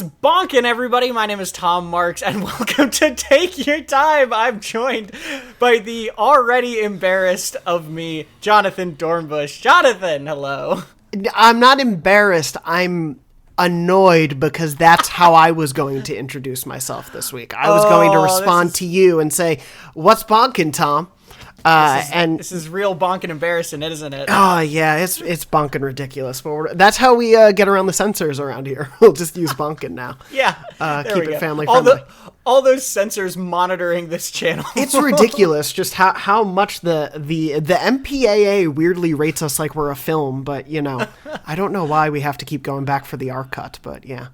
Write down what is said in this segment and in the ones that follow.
What's bonkin', everybody? My name is Tom Marks, and welcome to Take Your Time. I'm joined by the already embarrassed of me, Jonathon Dornbush. Jonathan, hello. I'm not embarrassed. I'm annoyed because that's how I was going to introduce myself this week. I was going to respond to you and say, "What's bonkin', Tom?" This is real bonkin' embarrassing, isn't it? Oh yeah, it's bonkin' ridiculous. But that's how we get around the censors around here. We'll just use bonkin' now. Yeah, keep it family friendly. All those censors monitoring this channel. It's ridiculous just how much the MPAA weirdly rates us like we're a film. But I don't know why we have to keep going back for the R cut. But yeah.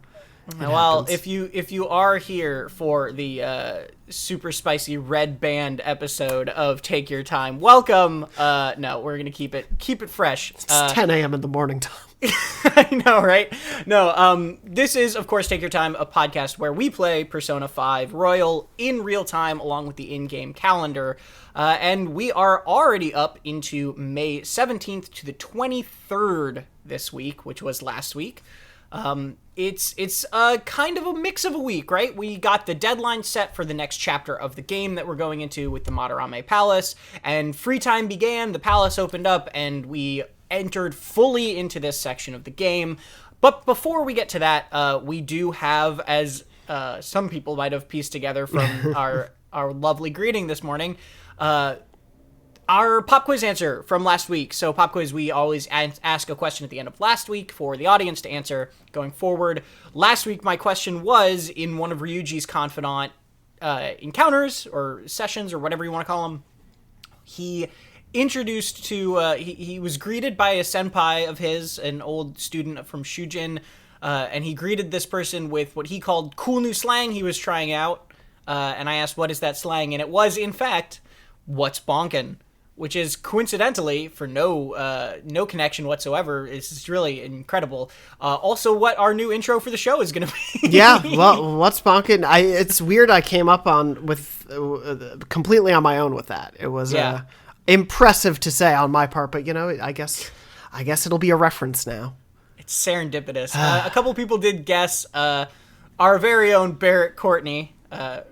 Well, if you are here for the super spicy red band episode of Take Your Time, welcome. No, we're gonna keep it fresh. It's 10 a.m. in the morning, Tom. I know, right? No, this is, of course, Take Your Time, a podcast where we play Persona 5 Royal in real time along with the in-game calendar. And we are already up into May 17th to the 23rd this week, which was last week. It's kind of a mix of a week, right? We got the deadline set for the next chapter of the game that we're going into with the Madarame Palace, and free time began, the palace opened up, and we entered fully into this section of the game. But before we get to that, we do have, as some people might have pieced together from our lovely greeting this morning, our pop quiz answer from last week. So pop quiz, we always ask a question at the end of last week for the audience to answer going forward. Last week, my question was, in one of Ryuji's confidant encounters or sessions or whatever you want to call them, he introduced to, he was greeted by a senpai of his, an old student from Shujin, and he greeted this person with what he called cool new slang he was trying out. And I asked, what is that slang? And it was, in fact, what's bonkin'? Which is coincidentally, for no connection whatsoever, is really incredible. Also, what our new intro for the show is going to be. Yeah, well, what's bonkin'? It's weird I came up with completely on my own with that. It was impressive to say on my part, but I guess it'll be a reference now. It's serendipitous. A couple people did guess. Our very own Barrett Courtney,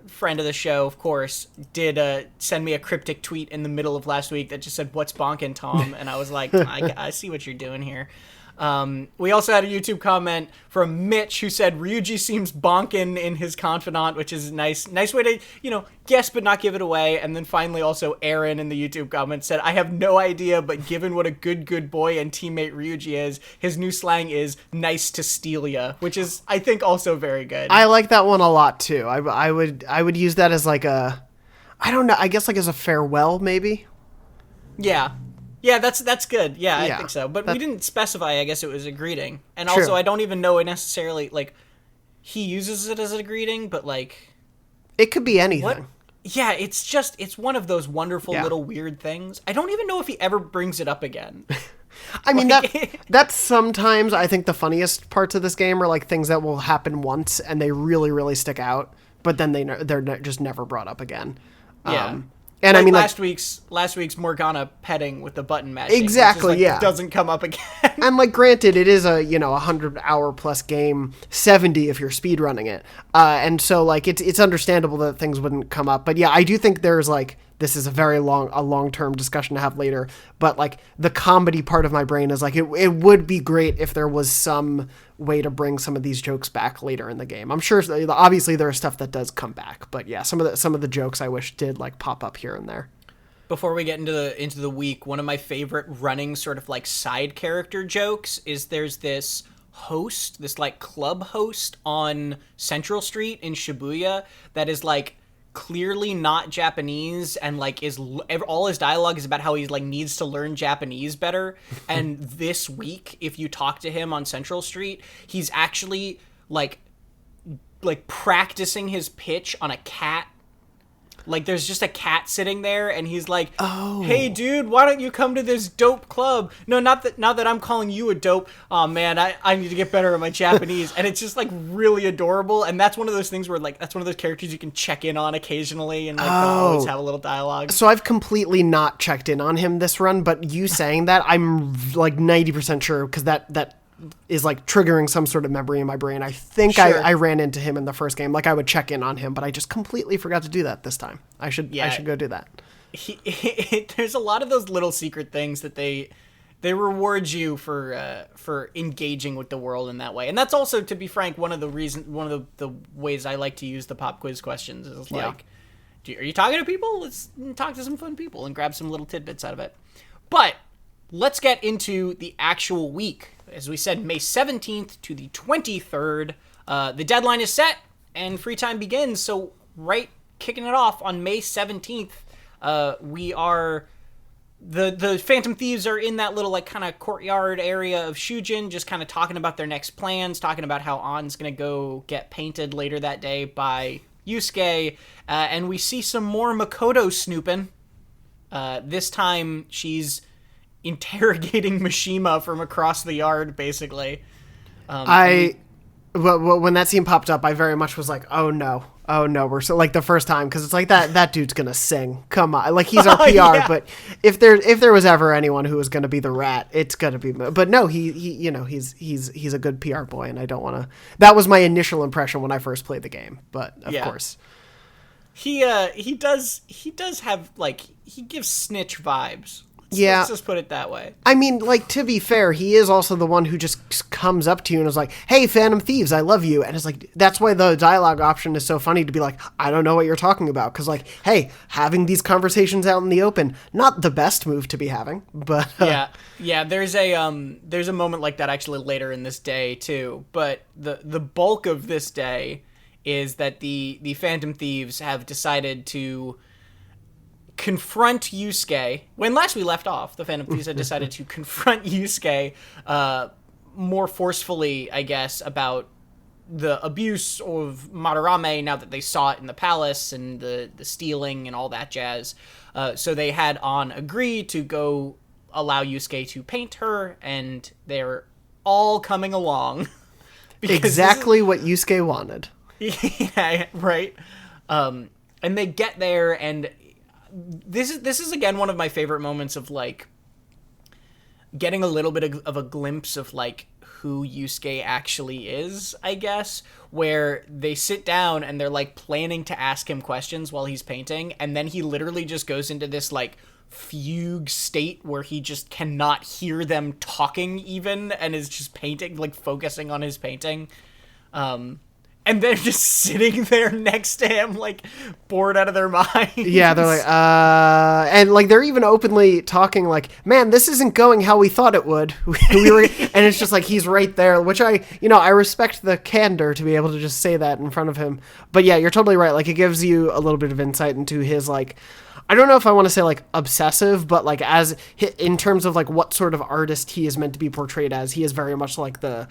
friend of the show, of course, did send me a cryptic tweet in the middle of last week that just said, "What's bonkin', Tom?" And I was like, I see what you're doing here. We also had a YouTube comment from Mitch who said Ryuji seems bonkin' in his confidant, which is nice way to, guess but not give it away. And then finally also Aaron in the YouTube comment said, I have no idea, but given what a good boy and teammate Ryuji is, his new slang is nice to steal ya, which is, I think, also very good. I like that one a lot too. I would use that as like I don't know, I guess like as a farewell maybe. Yeah, that's good. Yeah, I think so. But we didn't specify, I guess it was a greeting. And True. Also, I don't even know it necessarily, he uses it as a greeting, but, it could be anything. What? Yeah, it's one of those wonderful little weird things. I don't even know if he ever brings it up again. I mean, that's sometimes, I think, the funniest parts of this game are, things that will happen once, and they really, really stick out, but then they're just never brought up again. Yeah. And I mean, last week's Morgana petting with the button matching. Exactly, just, doesn't come up again. And granted, it is a 100-hour plus game, 70 if you're speedrunning it, and so it's understandable that things wouldn't come up. But yeah, I do think there's this is a long-term discussion to have later. But the comedy part of my brain is it would be great if there was some way to bring some of these jokes back later in the game. I'm sure obviously there is stuff that does come back, but yeah, some of the jokes I wish did pop up here and there. Before we get into the week, one of my favorite running sort of side character jokes is there's this host, this club host on Central Street in Shibuya that is clearly not Japanese and all his dialogue is about how he needs to learn Japanese better. And this week, if you talk to him on Central Street, he's actually practicing his pitch on a cat. There's just a cat sitting there, and he's like, "Oh, hey, dude, why don't you come to this dope club?" No, not that I'm calling you a dope. Oh, man, I need to get better at my Japanese. And it's just, really adorable. And that's one of those things where, that's one of those characters you can check in on occasionally and, always have a little dialogue. So I've completely not checked in on him this run, but you saying that, I'm, 90% sure, because that is like triggering some sort of memory in my brain. I think Sure. I ran into him in the first game. Like I would check in on him, but I just completely forgot to do that this time. I should go do that. There's a lot of those little secret things that they reward you for engaging with the world in that way. And that's also, to be frank, one of the ways I like to use the pop quiz questions is like, are you talking to people? Let's talk to some fun people and grab some little tidbits out of it. But let's get into the actual week. As we said, May 17th to the 23rd. The deadline is set and free time begins. So kicking it off on May 17th, we are... The Phantom Thieves are in that little like kind of courtyard area of Shujin, just kind of talking about their next plans, talking about how An's going to go get painted later that day by Yusuke, and we see some more Makoto snooping. This time she's interrogating Mishima from across the yard, basically. When that scene popped up, I very much was like, oh no, we're so like the first time, because it's like that dude's gonna sing. Come on, like he's our PR. Yeah. But if there was ever anyone who was gonna be the rat, it's gonna be. But no, he's a good PR boy, and I don't want to. That was my initial impression when I first played the game. But of course, he does have like he gives snitch vibes. Let's just put it that way. I mean, like, to be fair, he is also the one who just comes up to you and is like, hey, Phantom Thieves, I love you. And it's like, that's why the dialogue option is so funny, to be like, I don't know what you're talking about. Because, like, hey, having these conversations out in the open, not the best move to be having. But yeah, there's a moment like that actually later in this day, too. But the bulk of this day is that the Phantom Thieves have decided to confront Yusuke. When last we left off, the Phantom Thieves had decided to confront Yusuke more forcefully, I guess, about the abuse of Madarame now that they saw it in the palace and the stealing and all that jazz. So they had An agree to go allow Yusuke to paint her, and they're all coming along. Exactly what Yusuke wanted. Yeah, right. And they get there, and this is again one of my favorite moments of like getting a little bit of a glimpse of like who Yusuke actually is, I guess, where they sit down and they're like planning to ask him questions while he's painting, and then he literally just goes into this like fugue state where he just cannot hear them talking even, and is just painting, like focusing on his painting. And they're just sitting there next to him, like, bored out of their minds. Yeah, they're like, and, like, they're even openly talking, like, man, this isn't going how we thought it would. And it's just, like, he's right there, which I respect the candor to be able to just say that in front of him. But, yeah, you're totally right. Like, it gives you a little bit of insight into his, like, I don't know if I want to say, like, obsessive, but, like, as, in terms of, like, what sort of artist he is meant to be portrayed as, he is very much, like, the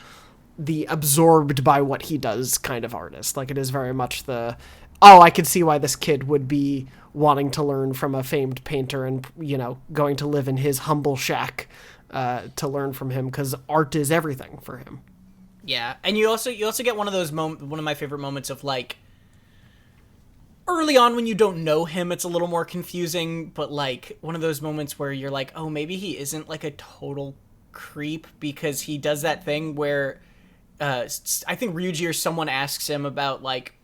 absorbed by what he does kind of artist. Like, it is very much I could see why this kid would be wanting to learn from a famed painter and, going to live in his humble shack to learn from him, because art is everything for him. Yeah, and you also get one of my favorite moments of, like, early on when you don't know him, it's a little more confusing, but, like, one of those moments where you're like, oh, maybe he isn't, like, a total creep, because he does that thing where I think Ryuji or someone asks him about, like,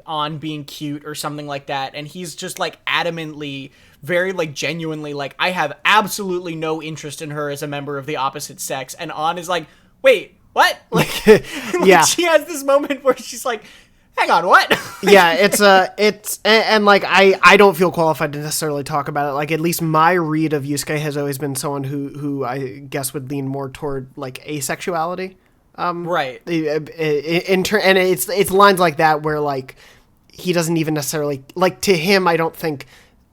An being cute or something like that, and he's just, like, adamantly, very, like, genuinely, like, I have absolutely no interest in her as a member of the opposite sex, and An is like, wait, what? Like, yeah. She has this moment where she's like, hang on, what? Yeah, it's like, I don't feel qualified to necessarily talk about it. Like, at least my read of Yusuke has always been someone who I guess would lean more toward, like, asexuality. Right. And it's lines like that where, like, he doesn't even necessarily, like, to him, I don't think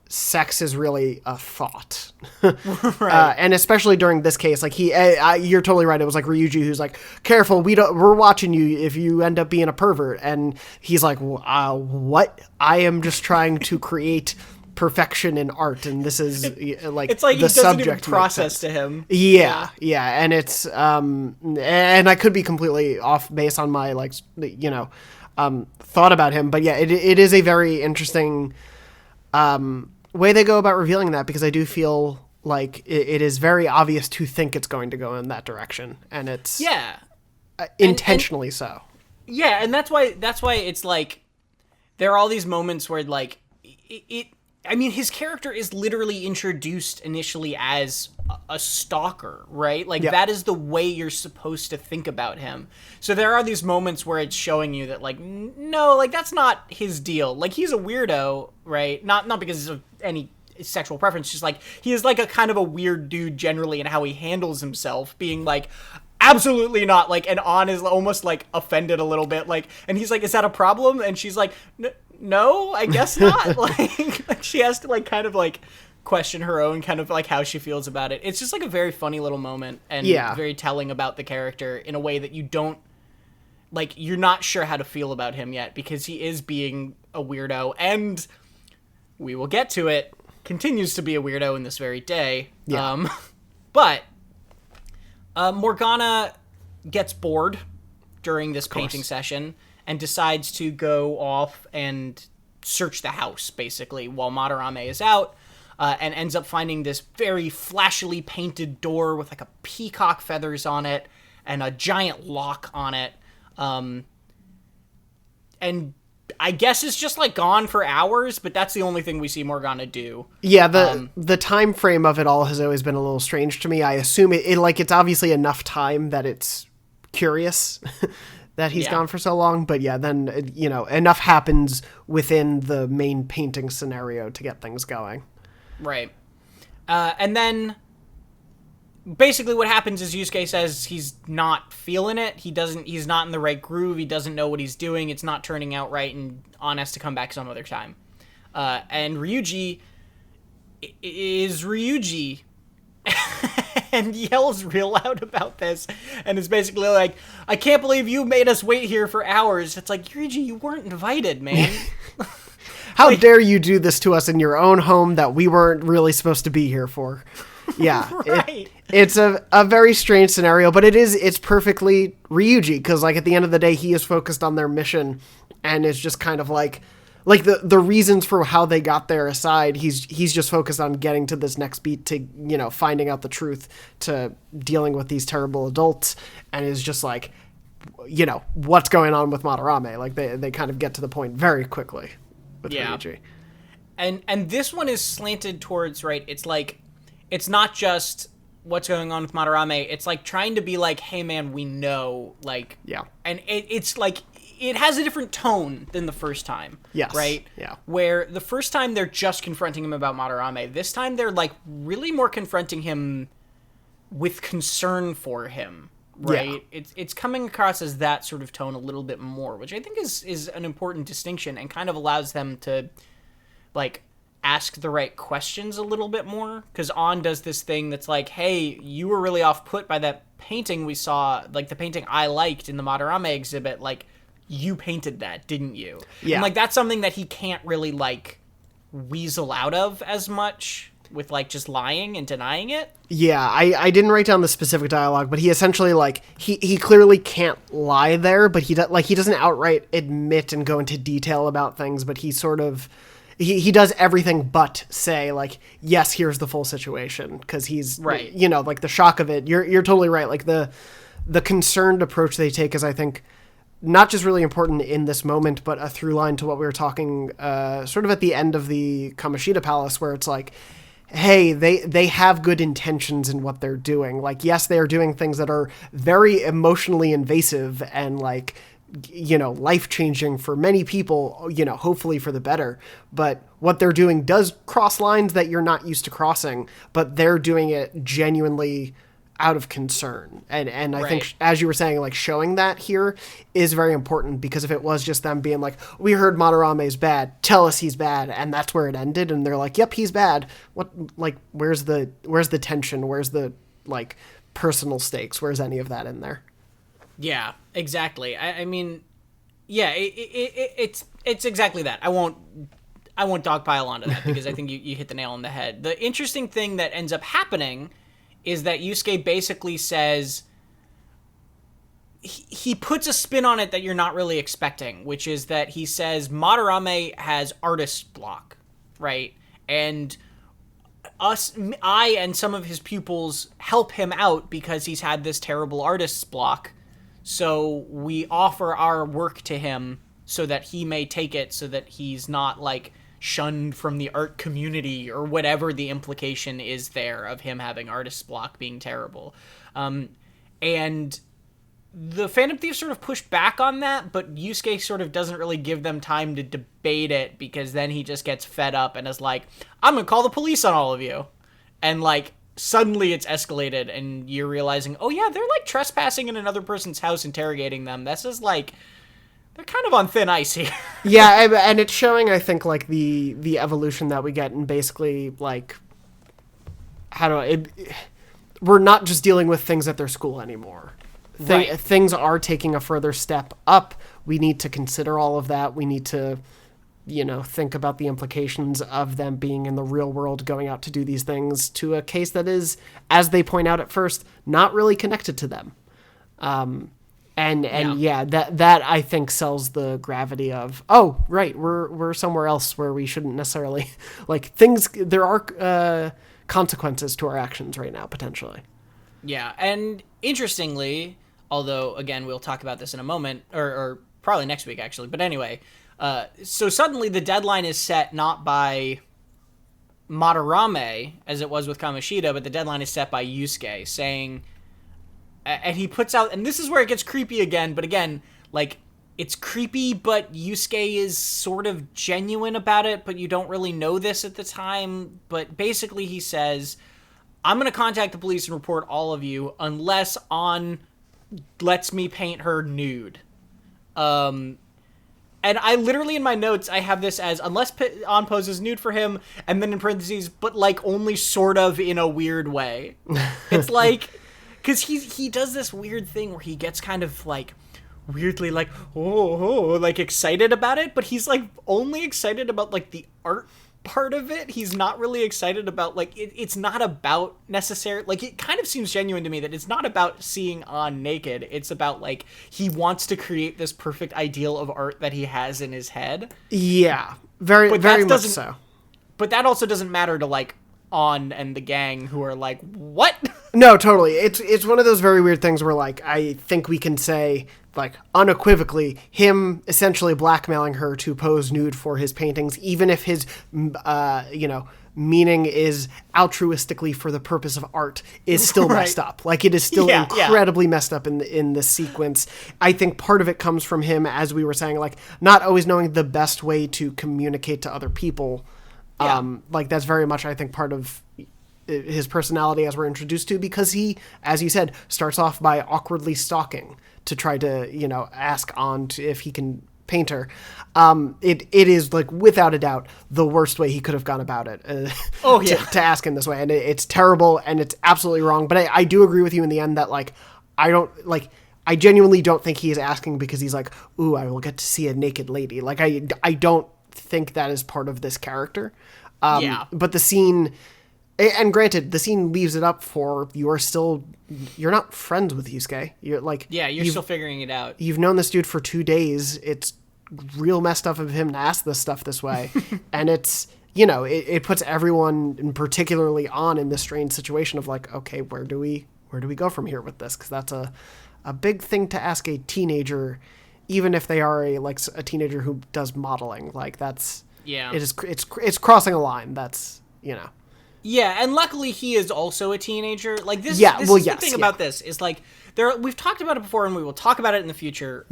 sex is really a thought. Right. And especially during this case, like, you're totally right. It was like Ryuji who's like, careful, we're watching you if you end up being a pervert. And he's like, what? I am just trying to create perfection in art, and this is like, it's like the he doesn't subject even process to him. Yeah, and it's and I could be completely off based on my, like, thought about him, but yeah, it is a very interesting way they go about revealing that, because I do feel like it is very obvious to think it's going to go in that direction, and it's intentionally so. Yeah, and that's why it's like there are all these moments where like I mean, his character is literally introduced initially as a stalker, right? Like, that is the way you're supposed to think about him. So there are these moments where it's showing you that, like, no, like, that's not his deal. Like, he's a weirdo, right? Not because of any sexual preference, just, like, he is, like, a kind of a weird dude generally in how he handles himself, being, like, absolutely not, like, and On is almost, like, offended a little bit, like, and he's like, is that a problem? And she's like, no, I guess not. like she has to like kind of like question her own kind of like how she feels about it. It's just like a very funny little moment and very telling about the character in a way that you don't like, you're not sure how to feel about him yet because he is being a weirdo, and we will get to it, continues to be a weirdo in this very day. But Morgana gets bored during this painting session and decides to go off and search the house, basically, while Madarame is out, and ends up finding this very flashily painted door with, like, a peacock feathers on it and a giant lock on it. And I guess it's just, like, gone for hours, but that's the only thing we see Morgana do. Yeah, the time frame of it all has always been a little strange to me. I assume it's obviously enough time that it's curious that he's gone for so long, but then, enough happens within the main painting scenario to get things going. Right. And then, basically what happens is Yusuke says he's not feeling it, he's not in the right groove, he doesn't know what he's doing, it's not turning out right, and On has to come back some other time. And Ryuji is Ryuji, and yells real loud about this, and is basically like, I can't believe you made us wait here for hours. It's like, Ryuji, you weren't invited, man. How dare you do this to us in your own home that we weren't really supposed to be here for? Yeah. Right. It's a very strange scenario, but it's perfectly Ryuji, because like at the end of the day, he is focused on their mission and is just kind of like the reasons for how they got there aside, he's just focused on getting to this next beat, to, finding out the truth, to dealing with these terrible adults, and is just like, what's going on with Madarame? Like they kind of get to the point very quickly with Ryuji. And this one is slanted towards, right, it's like, it's not just what's going on with Madarame, it's like trying to be like, hey man, we know, like, and it's like, it has a different tone than the first time. Yes. Right? Yeah. Where the first time they're just confronting him about Madarame. This time they're, like, really more confronting him with concern for him. Right? Yeah. It's coming across as that sort of tone a little bit more, which I think is an important distinction and kind of allows them to, like, ask the right questions a little bit more. Because On does this thing that's like, hey, you were really off-put by that painting we saw, like, the painting I liked in the Madarame exhibit, like, you painted that, didn't you? Yeah. And, like, that's something that he can't really, like, weasel out of as much with, like, just lying and denying it. Yeah, I didn't write down the specific dialogue, but he essentially, like, he clearly can't lie there, but he doesn't outright admit and go into detail about things, but he sort of, he does everything but say, like, yes, here's the full situation, because he's, right. Like, the shock of it, you're totally right, like, the concerned approach they take is, I think, not just really important in this moment, but a through line to what we were talking sort of at the end of the Kamoshida Palace, where it's like, hey, they have good intentions in what they're doing. Like, yes, they are doing things that are very emotionally invasive and, like, life-changing for many people, hopefully for the better. But what they're doing does cross lines that you're not used to crossing, but they're doing it genuinely out of concern. And I think, as you were saying, like, showing that here is very important, because if it was just them being like, we heard Madarame's bad, tell us he's bad, and that's where it ended, and they're like, yep, he's bad, what, like, where's the tension, where's the, like, personal stakes, where's any of that in there? Yeah, exactly. I mean, yeah, it's exactly that. I won't dogpile onto that, because I think you hit the nail on the head. The interesting thing that ends up happening is that Yusuke basically says, he puts a spin on it that you're not really expecting, which is that he says Madarame has artist block, right? And I and some of his pupils help him out because he's had this terrible artist's block. So we offer our work to him so that he may take it, so that he's not like shunned from the art community or whatever the implication is there of him having artist's block being terrible. And the Phantom Thieves sort of push back on that, but Yusuke sort of doesn't really give them time to debate it, because then he just gets fed up and is like, I'm gonna call the police on all of you. And like, suddenly it's escalated and you're realizing, oh yeah, they're like trespassing in another person's house, interrogating them. This is like, they're kind of on thin ice here. Yeah, and it's showing, I think, like the evolution that we get, and basically like, we're not just dealing with things at their school anymore. Right. Things are taking a further step up. We need to consider all of that. We need to, think about the implications of them being in the real world, going out to do these things to a case that is, as they point out at first, not really connected to them. That I think sells the gravity of, oh, right, we're somewhere else where we shouldn't necessarily, like, things, there are consequences to our actions right now, potentially. Yeah, and interestingly, although, again, we'll talk about this in a moment, or probably next week, actually, but anyway, so suddenly the deadline is set not by Madarame, as it was with Kamoshida, but the deadline is set by Yusuke, saying, and he puts out, and this is where it gets creepy again, but again, like, it's creepy, but Yusuke is sort of genuine about it, but you don't really know this at the time, but basically he says, I'm going to contact the police and report all of you unless On lets me paint her nude. And I literally, in my notes, I have this as, unless On poses nude for him, and then in parentheses, but like only sort of in a weird way. It's like, because he does this weird thing where he gets kind of like, weirdly like, like excited about it, but he's like only excited about like the art part of it. He's not really excited about like it's not about necessarily, like, it kind of seems genuine to me that it's not about seeing On naked. It's about like he wants to create this perfect ideal of art that he has in his head. Yeah, very much so. But that also doesn't matter to like On and the gang, who are like, what? No, totally. It's one of those very weird things where like I think we can say, like, unequivocally, him essentially blackmailing her to pose nude for his paintings, even if his, meaning is altruistically for the purpose of art, is still messed up. Like, it is still incredibly messed up in the sequence. I think part of it comes from him, as we were saying, like, not always knowing the best way to communicate to other people. Like, that's very much, I think, part of his personality as we're introduced to, because he, as you said, starts off by awkwardly stalking to try to, ask On if he can paint her. It is, like, without a doubt, the worst way he could have gone about it. To ask in this way. And it's terrible and it's absolutely wrong. But I do agree with you in the end that, like, I genuinely don't think he is asking because he's like, ooh, I will get to see a naked lady. Like, I don't think that is part of this character. But the scene... And granted, the scene leaves it up for you're not friends with Yusuke. You're like, you're still figuring it out. You've known this dude for 2 days. It's real messed up of him to ask this stuff this way. And it's, it puts everyone, and particularly On, in this strange situation of like, okay, where do we go from here with this? Because that's a big thing to ask a teenager, even if they are a teenager who does modeling. Like, that's, it's crossing a line. That's, Yeah, and luckily he is also a teenager. Like, this is the thing about this, is like, we've talked about it before and we will talk about it in the future,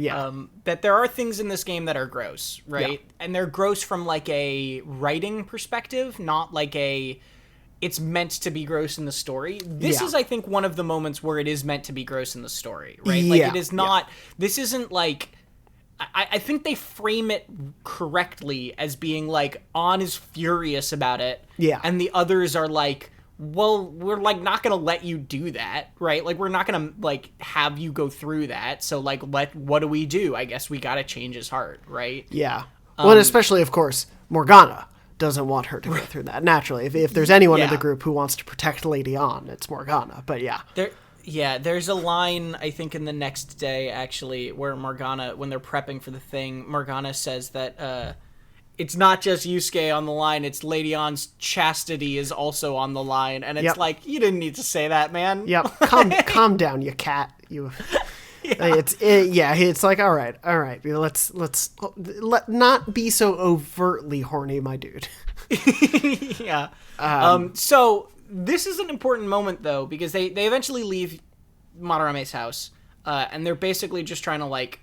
that there are things in this game that are gross, right? Yeah. And they're gross from like a writing perspective, not like it's meant to be gross in the story. This is, I think, one of the moments where it is meant to be gross in the story, right? Like, it is not, this isn't like, I think they frame it correctly as being like, On is furious about it. Yeah. And the others are like, well, we're like not going to let you do that, right? Like, we're not going to like have you go through that. So like, what do we do? I guess we got to change his heart, right? Yeah. Well, and especially, of course, Morgana doesn't want her to go through that. Naturally, if there's anyone in the group who wants to protect Lady On, it's Morgana. But there's a line, I think, in the next day, actually, where Morgana, when they're prepping for the thing, Morgana says that it's not just Yusuke on the line, it's Lady Ann's chastity is also on the line. And it's like, you didn't need to say that, man. Yep. Calm down, you cat. You. Yeah. It's like, all right. Let's not be so overtly horny, my dude. Yeah. So this is an important moment though, because they eventually leave Madarame's house, and they're basically just trying to like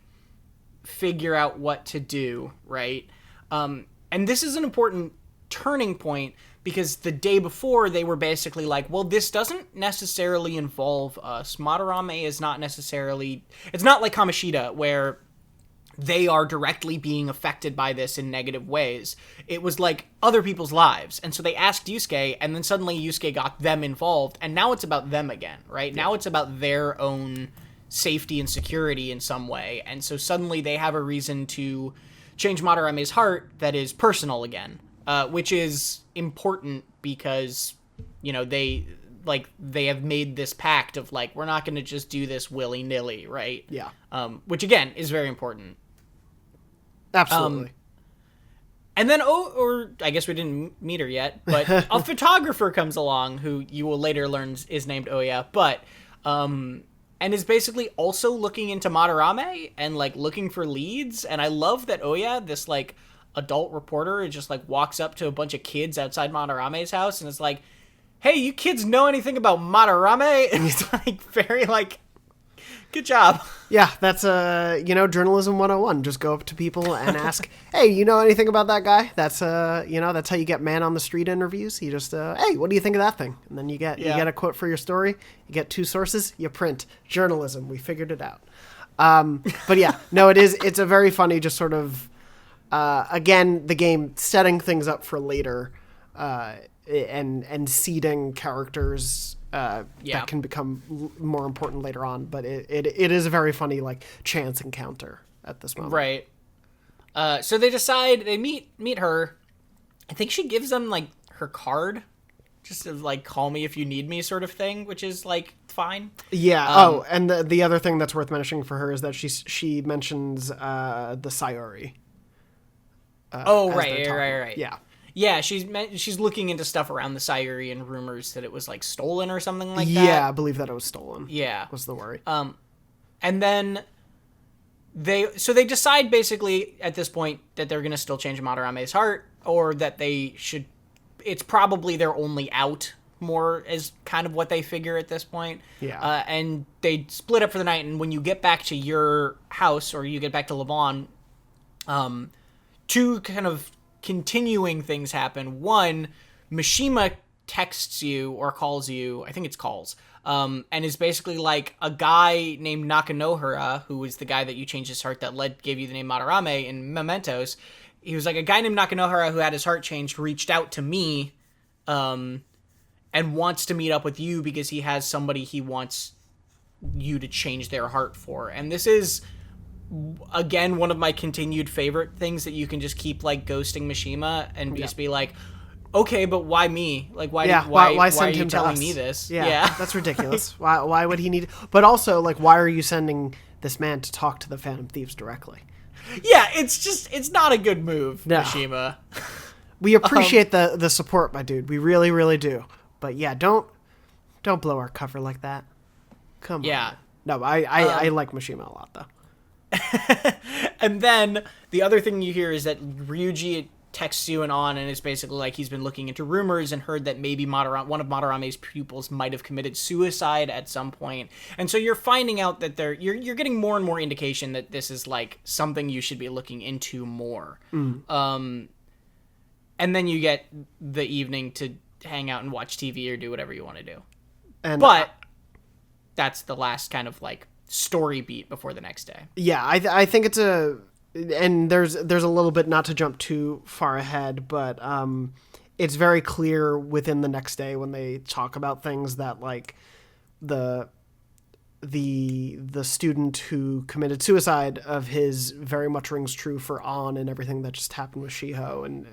figure out what to do, right? And this is an important turning point because the day before they were basically like, well, this doesn't necessarily involve us. Madarame is not necessarily, it's not like Kamoshida where they are directly being affected by this in negative ways. It was like other people's lives. And so they asked Yusuke, and then suddenly Yusuke got them involved, and now it's about them again, right? Now it's about their own safety and security in some way. And so suddenly they have a reason to change Madarame's heart that is personal again, which is important because, you know, they have made this pact of like, we're not going to just do this willy-nilly, right? Yeah. Which again is very important. Absolutely. And then, or I guess we didn't meet her yet, but a photographer comes along who you will later learn is named Oya, but, and is basically also looking into Madarame and like looking for leads. And I love that Oya, this like adult reporter, just like walks up to a bunch of kids outside Madarame's house and is like, hey, you kids know anything about Madarame? And he's like, very like, good job. Yeah, that's journalism 101. Just go up to people and ask, hey, you know anything about that guy? That's that's how you get man on the street interviews. You just hey, what do you think of that thing? And then you get a quote for your story. You get 2 sources, you print. Journalism, we figured it out. But yeah, no, it's a very funny just sort of again, the game setting things up for later and seeding characters that can become more important later on, but it is a very funny like chance encounter at this moment. Right. So they decide they meet her. I think she gives them like her card, just to like call me if you need me sort of thing, which is like fine. Yeah. And the other thing that's worth mentioning for her is that she mentions the Sayori. Right. Yeah. Yeah, she's looking into stuff around the Sayuri and rumors that it was like stolen or something like that. Yeah, I believe that it was stolen. Yeah, was the worry. And then they decide basically at this point that they're gonna still change Madarame's heart, or that they should. It's probably their only out, more as kind of what they figure at this point. Yeah. And they split up for the night, and when you get back to your house or you get back to Levon, 2 kind of continuing things happen. One, Mishima texts you or calls you, I think it's calls, and is basically like a guy named Nakanohara, who was the guy that you changed his heart that gave you the name Madarame in Mementos. He was like a guy named Nakanohara who had his heart changed, reached out to me, and wants to meet up with you because he has somebody he wants you to change their heart for. And this is, again, one of my continued favorite things that you can just keep like ghosting Mishima and just be like, okay, but why me? Like, why send are you him to telling us? me this? Yeah. That's ridiculous. Why would he need? But also, like, why are you sending this man to talk to the Phantom Thieves directly? Yeah, it's not a good move, No. Mishima. We appreciate the support, my dude. We really, really do. But yeah, don't blow our cover like that. Come on. Yeah. No, I like Mishima a lot though. And then the other thing you hear is that Ryuji texts you and it's basically like he's been looking into rumors and heard that maybe one of Madarame's pupils might have committed suicide at some point. And so you're finding out that you're getting more and more indication that this is like something you should be looking into more. And then you get the evening to hang out and watch TV or do whatever you want to do. But that's the last kind of like story beat before the next day. Yeah, I think it's and there's a little bit, not to jump too far ahead, but it's very clear within the next day when they talk about things that like the student who committed suicide of his very much rings true for An and everything that just happened with Shiho, and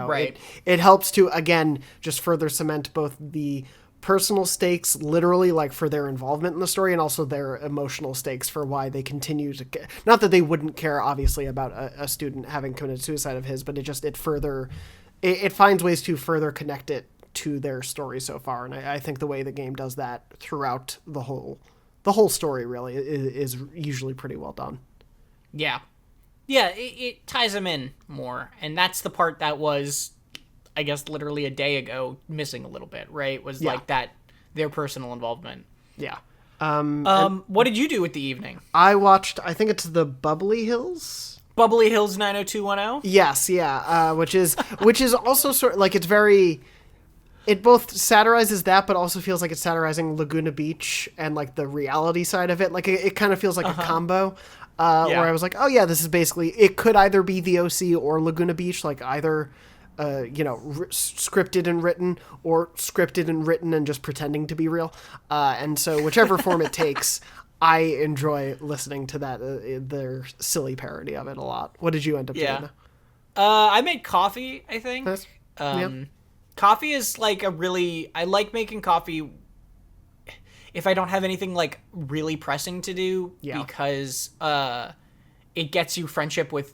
right. it helps to again just further cement both the personal stakes, literally, like, for their involvement in the story, and also their emotional stakes for why they continue to care. Not that they wouldn't care, obviously, about a student having committed suicide of his, but it finds ways to further connect it to their story so far, and I think the way the game does that throughout the whole story really is usually pretty well done. Yeah. Yeah, it ties them in more, and that's the part that was, I guess, literally a day ago missing a little bit, right? Was like that, their personal involvement. Yeah. What did you do with the evening? I watched, I think it's the Bubbly Hills? Bubbly Hills 90210? Yes, yeah. Which is also sort of, like, it's very... It both satirizes that, but also feels like it's satirizing Laguna Beach and, like, the reality side of it. Like, it kind of feels like a combo. Where I was like, oh yeah, this is basically, it could either be the OC or Laguna Beach, like either, scripted and written, or scripted and written and just pretending to be real. And so whichever form it takes, I enjoy listening to that, their silly parody of it a lot. What did you end up doing? I made coffee, I think. Nice. Coffee is like I like making coffee if I don't have anything like really pressing to do, because it gets you friendship with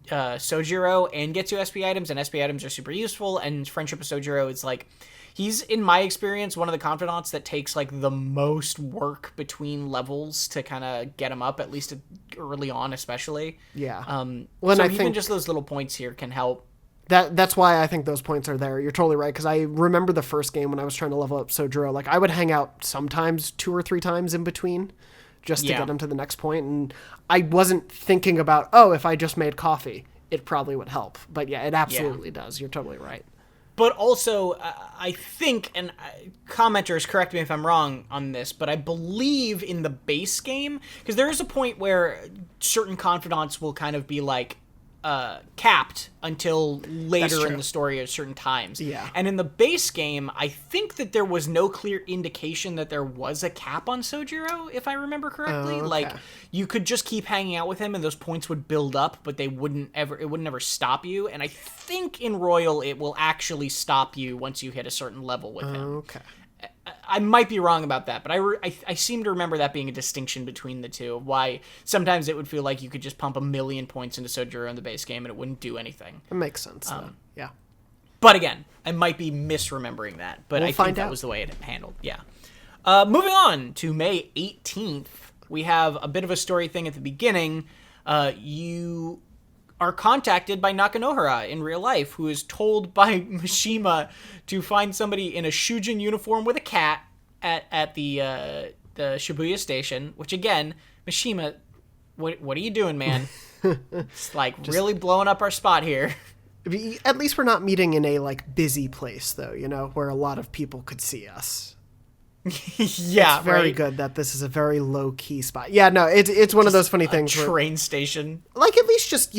Sojiro and gets you SP items, and SP items are super useful, and friendship with Sojiro is like, he's, in my experience, one of the confidants that takes like the most work between levels to kind of get him up, at least early on especially. Yeah. So even just those little points here can help. That's why I think those points are there. You're totally right, because I remember the first game when I was trying to level up Sojiro, like, I would hang out sometimes 2 or 3 times in between just to get him to the next point, and I wasn't thinking about, if I just made coffee, it probably would help. But yeah, it absolutely does. You're totally right. But also, I think, and commenters, correct me if I'm wrong on this, but I believe in the base game, because there is a point where certain confidants will kind of be like, capped until later in the story at certain times. Yeah. And in the base game, I think that there was no clear indication that there was a cap on Sojiro, if I remember correctly. Okay. Like, you could just keep hanging out with him and those points would build up, but it wouldn't ever stop you. And I think in Royal it will actually stop you once you hit a certain level with him. Okay. I might be wrong about that, but I seem to remember that being a distinction between the two, of why sometimes it would feel like you could just pump 1,000,000 points into Sojiro in the base game and it wouldn't do anything. It makes sense, though. Yeah. But again, I might be misremembering that, but I think that was the way it handled. Yeah. Moving on to May 18th, we have a bit of a story thing at the beginning. You are contacted by Nakanohara in real life, who is told by Mishima to find somebody in a Shujin uniform with a cat at the Shibuya station, which again, Mishima, what are you doing, man? It's like really blowing up our spot here. At least we're not meeting in a, like, busy place, though, where a lot of people could see us. Yeah, it's very good that this is a very low-key spot. Yeah, no, it's one of those funny things. Train station. Like, at least just,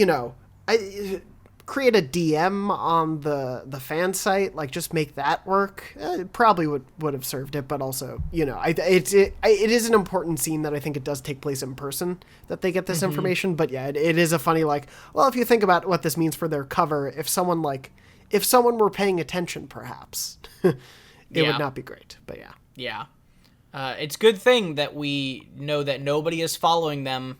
create a DM on the fan site. Like, just make that work. It probably would have served it, but also, it is an important scene that I think it does take place in person, that they get this information. But yeah, it is a funny, like, well, if you think about what this means for their cover, if someone were paying attention, perhaps, it would not be great. But yeah. Yeah. It's a good thing that we know that nobody is following them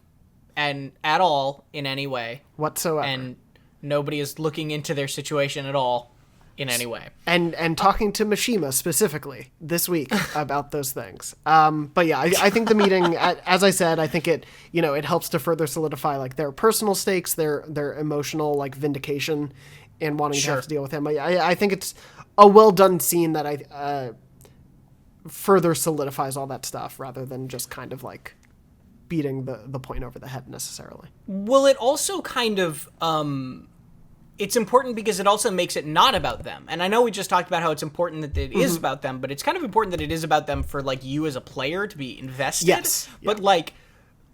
and at all in any way. Whatsoever. And nobody is looking into their situation at all in any way. And talking to Mishima specifically this week about those things. But yeah, I think the meeting, as I said, I think it helps to further solidify, like, their personal stakes, their emotional, like, vindication and wanting to have to deal with him. I think it's a well done scene that further solidifies all that stuff rather than just kind of like beating the point over the head necessarily. Well, it also kind of it's important because it also makes it not about them. And I know we just talked about how it's important that it is about them, but it's kind of important that it is about them for, like, you as a player to be invested. Yes. But like,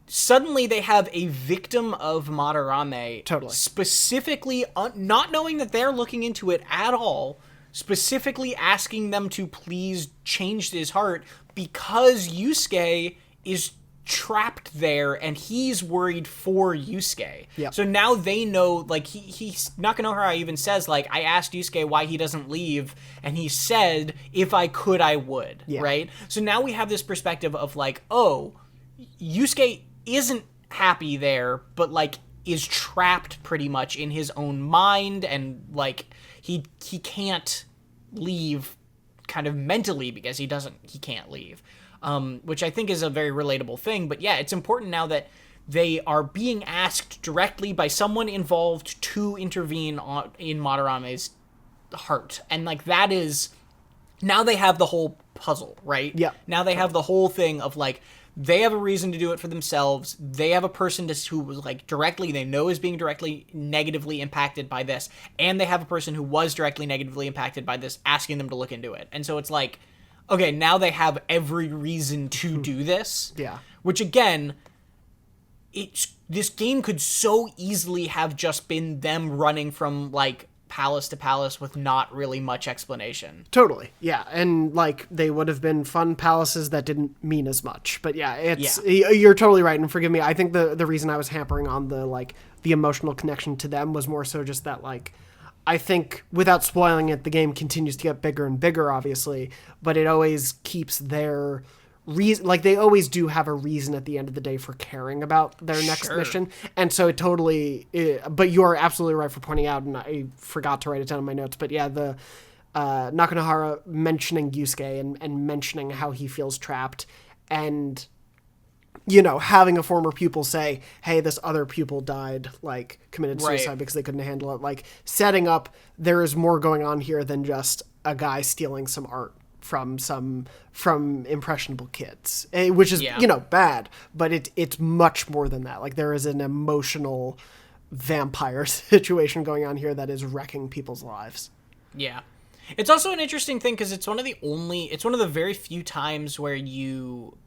suddenly they have a victim of Madarame, specifically not knowing that they're looking into it at all, specifically asking them to please change his heart because Yusuke is trapped there, and he's worried for Yusuke. Yep. So now they know, like, he's Nakanohara even says, like, I asked Yusuke why he doesn't leave, and he said, if I could, I would, right? So now we have this perspective of, like, oh, Yusuke isn't happy there, but, like, is trapped pretty much in his own mind, and, like, he can't leave kind of mentally because he can't leave. Which I think is a very relatable thing. But yeah, it's important now that they are being asked directly by someone involved to intervene in Madarame's heart. And, like, that is... Now they have the whole puzzle, right? Yeah. Now they have the whole thing of, like, they have a reason to do it for themselves. They have a person who was, like, directly... They know is being directly negatively impacted by this. And they have a person who was directly negatively impacted by this asking them to look into it. And so it's like... Okay, now they have every reason to do this. Yeah. Which, again, this game could so easily have just been them running from, like, palace to palace with not really much explanation. Totally, yeah. And, like, they would have been fun palaces that didn't mean as much. But yeah, you're totally right, and forgive me, I think the reason I was hampering on the emotional connection to them was more so just that, like... I think, without spoiling it, the game continues to get bigger and bigger, obviously, but it always keeps their reason... Like, they always do have a reason at the end of the day for caring about their next mission, and so it totally... but you're absolutely right for pointing out, and I forgot to write it down in my notes, but yeah, the Nakanohara mentioning Yusuke and mentioning how he feels trapped, and... You know, having a former pupil say, hey, this other pupil died, like, committed suicide because they couldn't handle it. Like, setting up, there is more going on here than just a guy stealing some art from impressionable kids. Which is, you know, bad, but it's much more than that. Like, there is an emotional vampire situation going on here that is wrecking people's lives. Yeah. It's also an interesting thing because it's one of the very few times where you...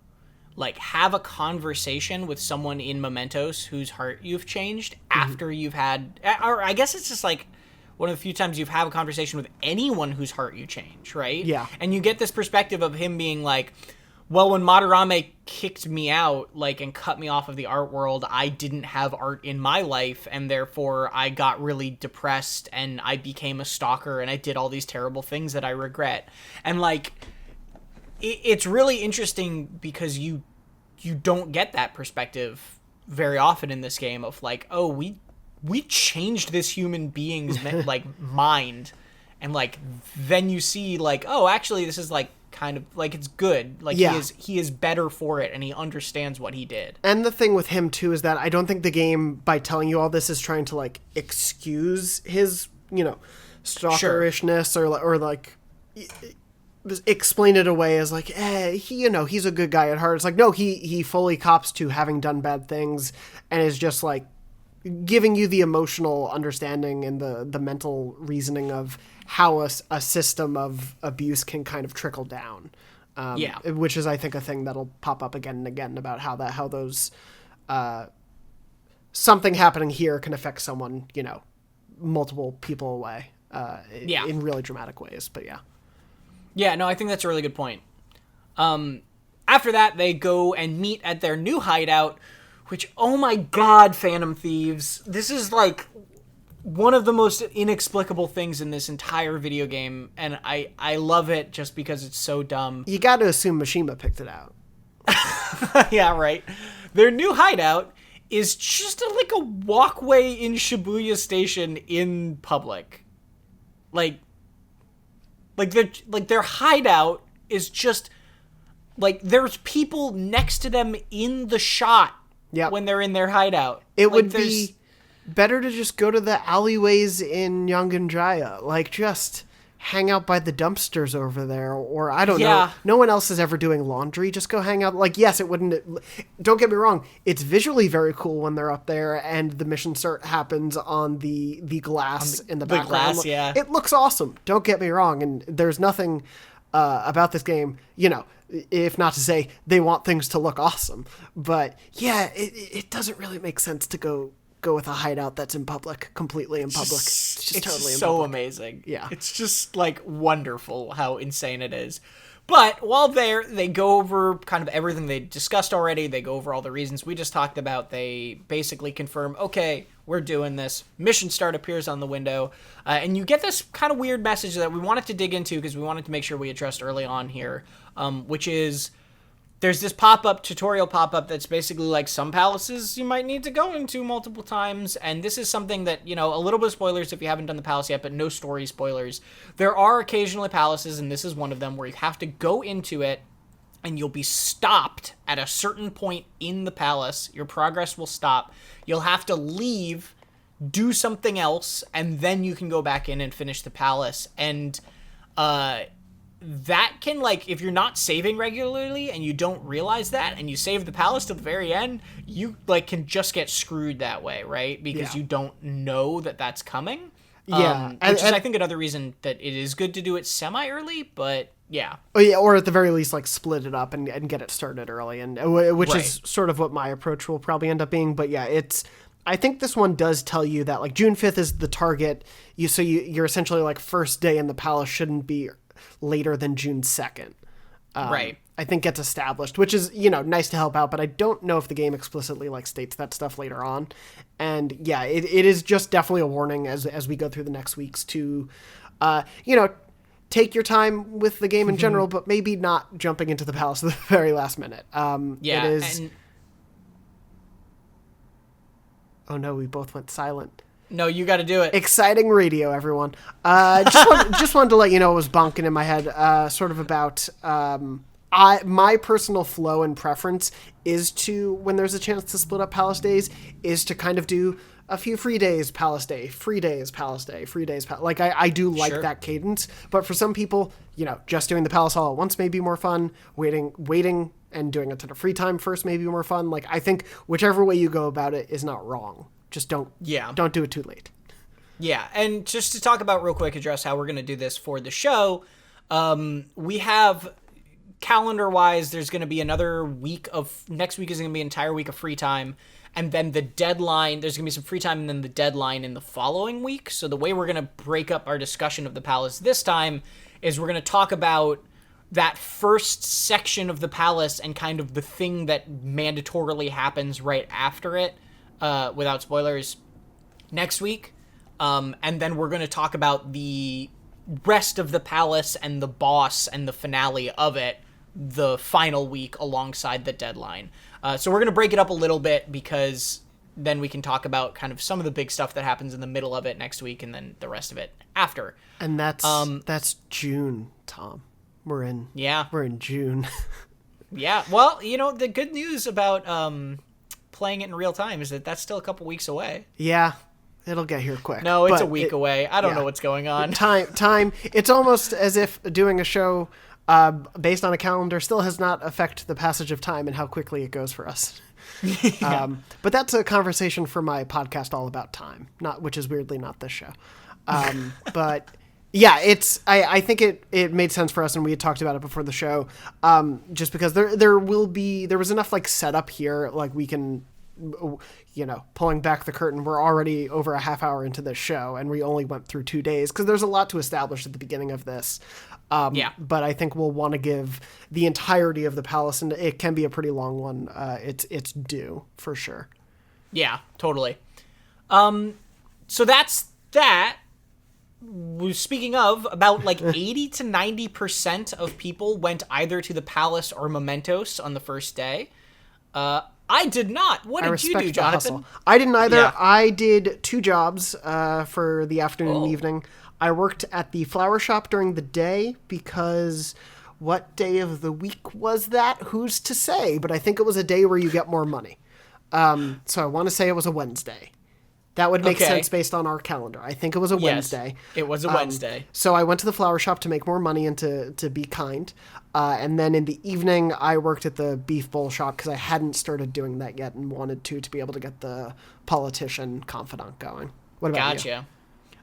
like, have a conversation with someone in Mementos whose heart you've changed after you've had... Or I guess it's just, like, one of the few times you've had a conversation with anyone whose heart you change, right? Yeah. And you get this perspective of him being like, well, when Madarame kicked me out, like, and cut me off of the art world, I didn't have art in my life, and therefore I got really depressed, and I became a stalker, and I did all these terrible things that I regret. And, like... It's really interesting because you don't get that perspective very often in this game of, like, oh, we changed this human being's like mind, and, like, then you see, like, oh, actually this is, like, kind of like, it's good, like, he is better for it, and he understands what he did. And the thing with him too is that I don't think the game, by telling you all this, is trying to, like, excuse his, you know, stalkerishness or like explain it away as like, he's a good guy at heart. It's like, no, he fully cops to having done bad things and is just, like, giving you the emotional understanding and the mental reasoning of how a system of abuse can kind of trickle down. Which is, I think, a thing that'll pop up again and again about how those something happening here can affect someone, you know, multiple people away in really dramatic ways. But yeah. Yeah, no, I think that's a really good point. After that, they go and meet at their new hideout, which, oh my god, Phantom Thieves. This is, like, one of the most inexplicable things in this entire video game, and I love it just because it's so dumb. You got to assume Mishima picked it out. Yeah, right. Their new hideout is just like a walkway in Shibuya Station in public. Their hideout is just, like, there's people next to them in the shot when they're in their hideout. It would be better to just go to the alleyways in Yangonjaya. Like, just hang out by the dumpsters over there, or I don't know. No one else is ever doing laundry. Just go hang out. Like, yes, it wouldn't... Don't get me wrong. It's visually very cool when they're up there and the mission start happens on the glass in the background. It looks awesome. Don't get me wrong. And there's nothing about this game, you know, if not to say they want things to look awesome. But yeah, it doesn't really make sense to go with a hideout that's in public, completely in public. It's just totally in public. So amazing. Yeah. It's just, like, wonderful how insane it is. But while there, they go over kind of everything they discussed already. They go over all the reasons we just talked about. They basically confirm, okay, we're doing this. Mission start appears on the window. And you get this kind of weird message that we wanted to dig into because we wanted to make sure we addressed early on here, which is there's this tutorial pop-up that's basically like some palaces you might need to go into multiple times. And this is something that, a little bit of spoilers if you haven't done the palace yet, but no story spoilers. There are occasionally palaces, and this is one of them, where you have to go into it and you'll be stopped at a certain point in the palace. Your progress will stop. You'll have to leave, do something else, and then you can go back in and finish the palace. And, that can, if you're not saving regularly and you don't realize that and you save the palace till the very end, you, can just get screwed that way, right? Because you don't know that that's coming. Yeah. Which is, I think, another reason that it is good to do it semi-early, but yeah. Oh, yeah, or at the very least, split it up and get it started early, and which is sort of what my approach will probably end up being. But yeah, I think this one does tell you that, June 5th is the target. You're essentially, first day in the palace shouldn't be later than June 2nd. Right. I think gets established, which is, nice to help out, but I don't know if the game explicitly states that stuff later on. And yeah, it is just definitely a warning as we go through the next weeks to, take your time with the game in general, but maybe not jumping into the palace at the very last minute. Yeah. It is. Oh no, we both went silent. No, you got to do it. Exciting radio, everyone. Just wanted to let you know what was bonking in my head, sort of about my personal flow and preference is to, when there's a chance to split up Palace Days, is to kind of do a few free days, Palace Day, free days, Palace Day, free days. I do like that cadence, but for some people, just doing the Palace all at once may be more fun. Waiting and doing a ton of free time first may be more fun. I think whichever way you go about it is not wrong. Just don't do it too late. Yeah, and just to talk about real quick, address how we're going to do this for the show, we have, calendar-wise, there's going to be another week next week is going to be an entire week of free time, and then the deadline, there's going to be some free time, and then the deadline in the following week. So the way we're going to break up our discussion of the palace this time is we're going to talk about that first section of the palace and kind of the thing that mandatorily happens right after it, without spoilers, next week. And then we're going to talk about the rest of the palace and the boss and the finale of it the final week alongside the deadline. So we're going to break it up a little bit because then we can talk about kind of some of the big stuff that happens in the middle of it next week and then the rest of it after. And that's June, Tom. We're in June. Yeah. Well, the good news about playing it in real time is that that's still a couple weeks away. Yeah, it'll get here quick. No, it's a week away. I don't know what's going on. Time. It's almost as if doing a show based on a calendar still has not affected the passage of time and how quickly it goes for us. Yeah. But that's a conversation for my podcast all about time, which is weirdly not this show. But yeah, I think it made sense for us, and we had talked about it before the show, just because there was enough setup here, we can, pulling back the curtain, we're already over a half hour into this show, and we only went through 2 days because there's a lot to establish at the beginning of this. But I think we'll want to give the entirety of the palace, and it can be a pretty long one. It's due for sure. Yeah, totally. So that's that. Speaking of, about 80 to 90% of people went either to the palace or Mementos on the first day. I did not. What did you do, Jonathan? I didn't either. Yeah. I did 2 jobs for the afternoon and evening. I worked at the flower shop during the day because what day of the week was that? Who's to say? But I think it was a day where you get more money. So I want to say it was a Wednesday. That would make sense based on our calendar. I think it was a Wednesday. It was a Wednesday. So I went to the flower shop to make more money and to be kind. And then in the evening, I worked at the beef bowl shop because I hadn't started doing that yet and wanted to be able to get the politician confidant going. What about you? Gotcha.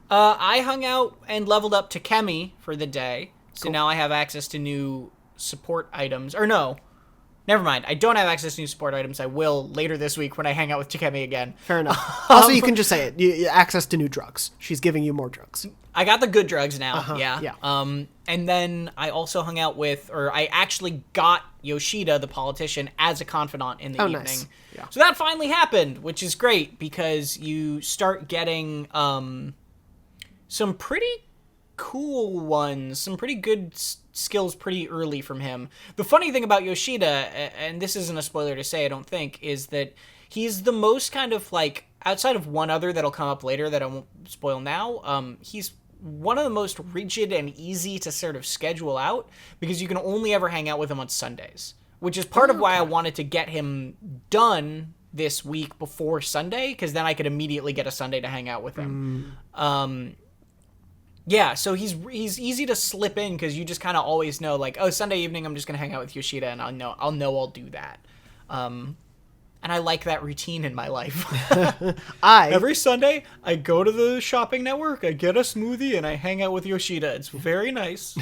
I hung out and leveled up to Kemi for the day. So now I have access to new support items. Or no. Never mind. I don't have access to new support items. I will later this week when I hang out with Takemi again. Fair enough. Also, you can just say it. Access to new drugs. She's giving you more drugs. I got the good drugs now. Yeah. And then I also hung out with, or I actually got Yoshida, the politician, as a confidant in the evening. Nice. Yeah. So that finally happened, which is great because you start getting some pretty cool ones, some pretty good skills pretty early from him. The funny thing about Yoshida, and this isn't a spoiler to say, I don't think, is that he's the most kind of like, outside of one other that'll come up later that I won't spoil now, he's one of the most rigid and easy to sort of schedule out because you can only ever hang out with him on Sundays, which is part of why I wanted to get him done this week before Sunday, because then I could immediately get a Sunday to hang out with him. Yeah, so he's easy to slip in because you just kind of always know, like, oh, Sunday evening I'm just gonna hang out with Yoshida, and I'll do that. And I like that routine in my life. Every Sunday, I go to the shopping network, I get a smoothie, and I hang out with Yoshida. It's very nice.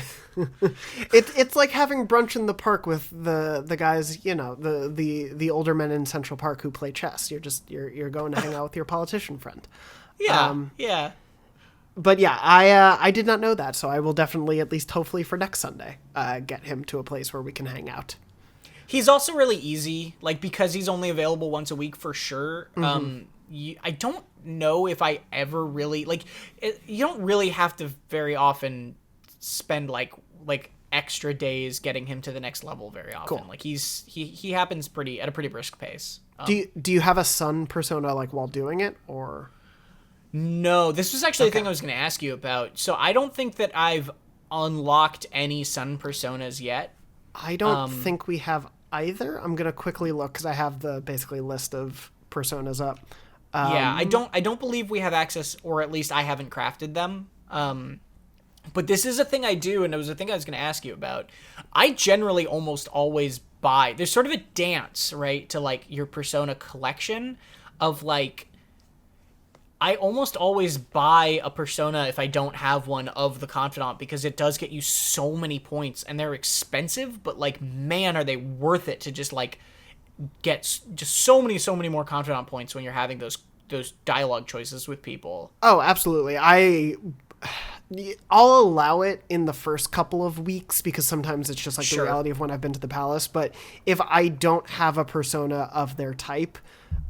It's like having brunch in the park with the guys, you know, the older men in Central Park who play chess. You're going to hang out with your politician friend. Yeah, yeah. But yeah, I did not know that, so I will definitely, at least hopefully for next Sunday, get him to a place where we can hang out. He's also really easy, like, because he's only available once a week for sure. I don't know if I ever really, like, you don't really have to very often spend like extra days getting him to the next level very often. Cool. Like he happens at a pretty brisk pace. Do you have a sun persona like while doing it, or? No, this was actually the thing I was going to ask you about. So I don't think that I've unlocked any sun personas yet. I don't think we have either. I'm going to quickly look because I have the basically list of personas up. Yeah, I don't believe we have access, or at least I haven't crafted them. But this is a thing I do, and it was a thing I was going to ask you about. I generally almost always buy. There's sort of a dance, right, to like your persona collection of like. I almost always buy a persona if I don't have one of the confidant because it does get you so many points and they're expensive, but like, man, are they worth it to just like get just so many more confidant points when you're having those dialogue choices with people. Oh, absolutely. I'll allow it in the first couple of weeks because sometimes it's just like the reality of when I've been to the palace. But if I don't have a persona of their type,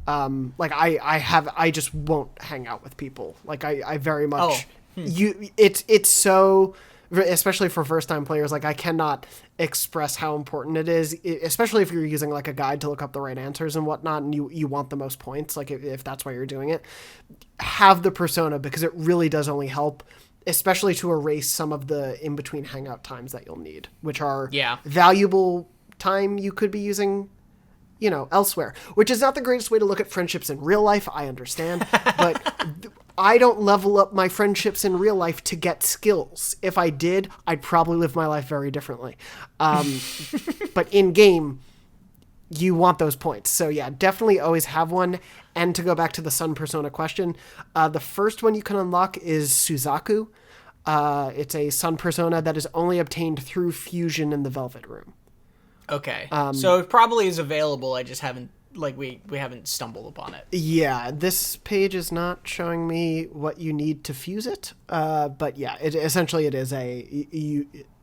like I just won't hang out with people. Like I very much, it's so, especially for first time players, like I cannot express how important it is, especially if you're using like a guide to look up the right answers and whatnot, and you want the most points, like if that's why you're doing it, have the persona because it really does only help, especially to erase some of the in-between hangout times that you'll need, which are valuable time you could be using, you know, elsewhere, which is not the greatest way to look at friendships in real life. I understand, but I don't level up my friendships in real life to get skills. If I did, I'd probably live my life very differently. But in game, you want those points. So yeah, definitely always have one. And to go back to the sun persona question, the first one you can unlock is Suzaku. It's a sun persona that is only obtained through fusion in the Velvet Room. Okay. So it probably is available. I just haven't, like, we haven't stumbled upon it. Yeah, this page is not showing me what you need to fuse it. But yeah, essentially it is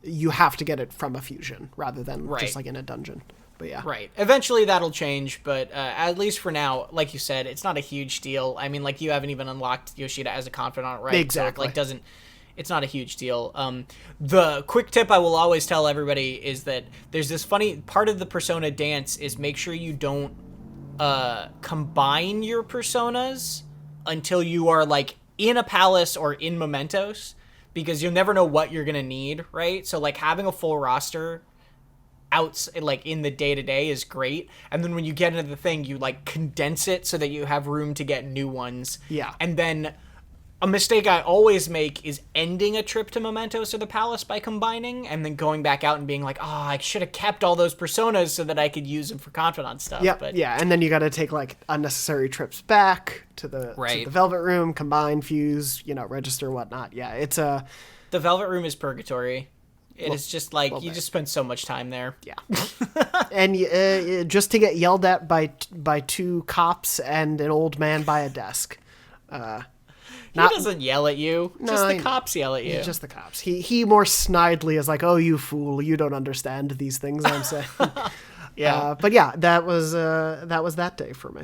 you have to get it from a fusion rather than just like in a dungeon. But yeah. Right. Eventually that'll change, but at least for now, like you said, it's not a huge deal. I mean, like, you haven't even unlocked Yoshida as a confidant, right? Exactly. So it's not a huge deal. The quick tip I will always tell everybody is that there's this funny part of the persona dance is make sure you don't combine your personas until you are like in a palace or in mementos, because you'll never know what you're gonna need, right? So like having a full roster out like in the day-to-day is great, and then when you get into the thing you like condense it so that you have room to get new ones. Yeah. And then a mistake I always make is ending a trip to Mementos or the Palace by combining, and then going back out and being like, oh, I should have kept all those personas so that I could use them for confidant stuff. Yeah, yeah, and then you got to take like unnecessary trips back to the Velvet Room, combine, fuse, register, whatnot. Yeah, it's a... The Velvet Room is purgatory. It is just like, you just spend so much time there. Yeah. And just to get yelled at by two cops and an old man by a desk. He doesn't yell at you. No, Just the cops yell at you. Just the cops. He more snidely is like, "Oh, you fool! You don't understand these things I'm saying." Yeah. But yeah, that was that day for me.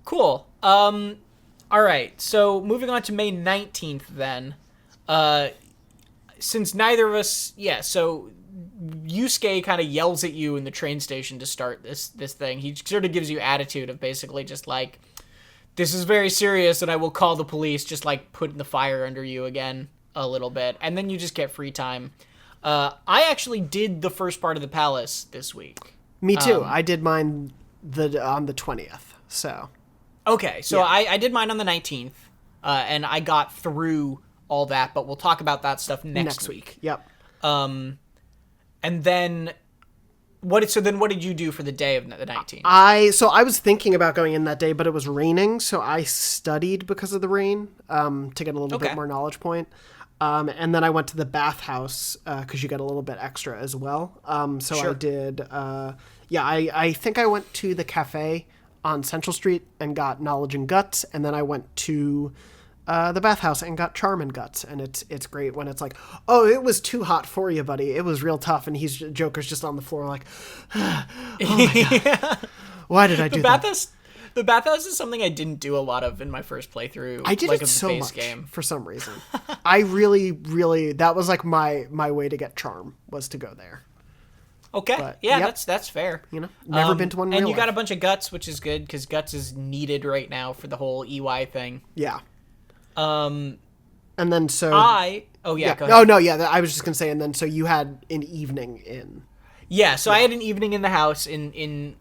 Cool. All right. So moving on to May 19th then. Since neither of us, so Yusuke kind of yells at you in the train station to start this thing. He sort of gives you attitude of basically just like, this is very serious and I will call the police, just like putting the fire under you again a little bit. And then you just get free time. I actually did the first part of the palace this week. Me too. I did mine on the 20th. So. Okay. So yeah. I did mine on the 19th and I got through all that, but we'll talk about that stuff next week. Yep. And then what did you do for the day of the 19th? I was thinking about going in that day, but it was raining, so I studied because of the rain to get a little bit more knowledge point. And then I went to the bathhouse because you get a little bit extra as well. Sure. I did. I think I went to the cafe on Central Street and got knowledge and guts, and then I went to the bathhouse and got charm and guts, and it's great when it's like, oh, it was too hot for you, buddy. It was real tough, and Joker's just on the floor like, oh my God. Why did I do that? The bathhouse is something I didn't do a lot of in my first playthrough. I did it so much game. For some reason. I really, really, that was like my way to get charm was to go there. Okay, but, that's fair. You know, never been to one in and real you got life. a bunch of guts, which is good because guts is needed right now for the whole EY thing. Yeah. And then so go ahead. Oh no, yeah, I was just gonna say, and then so you had an evening in. Yeah, so I had an evening in the house in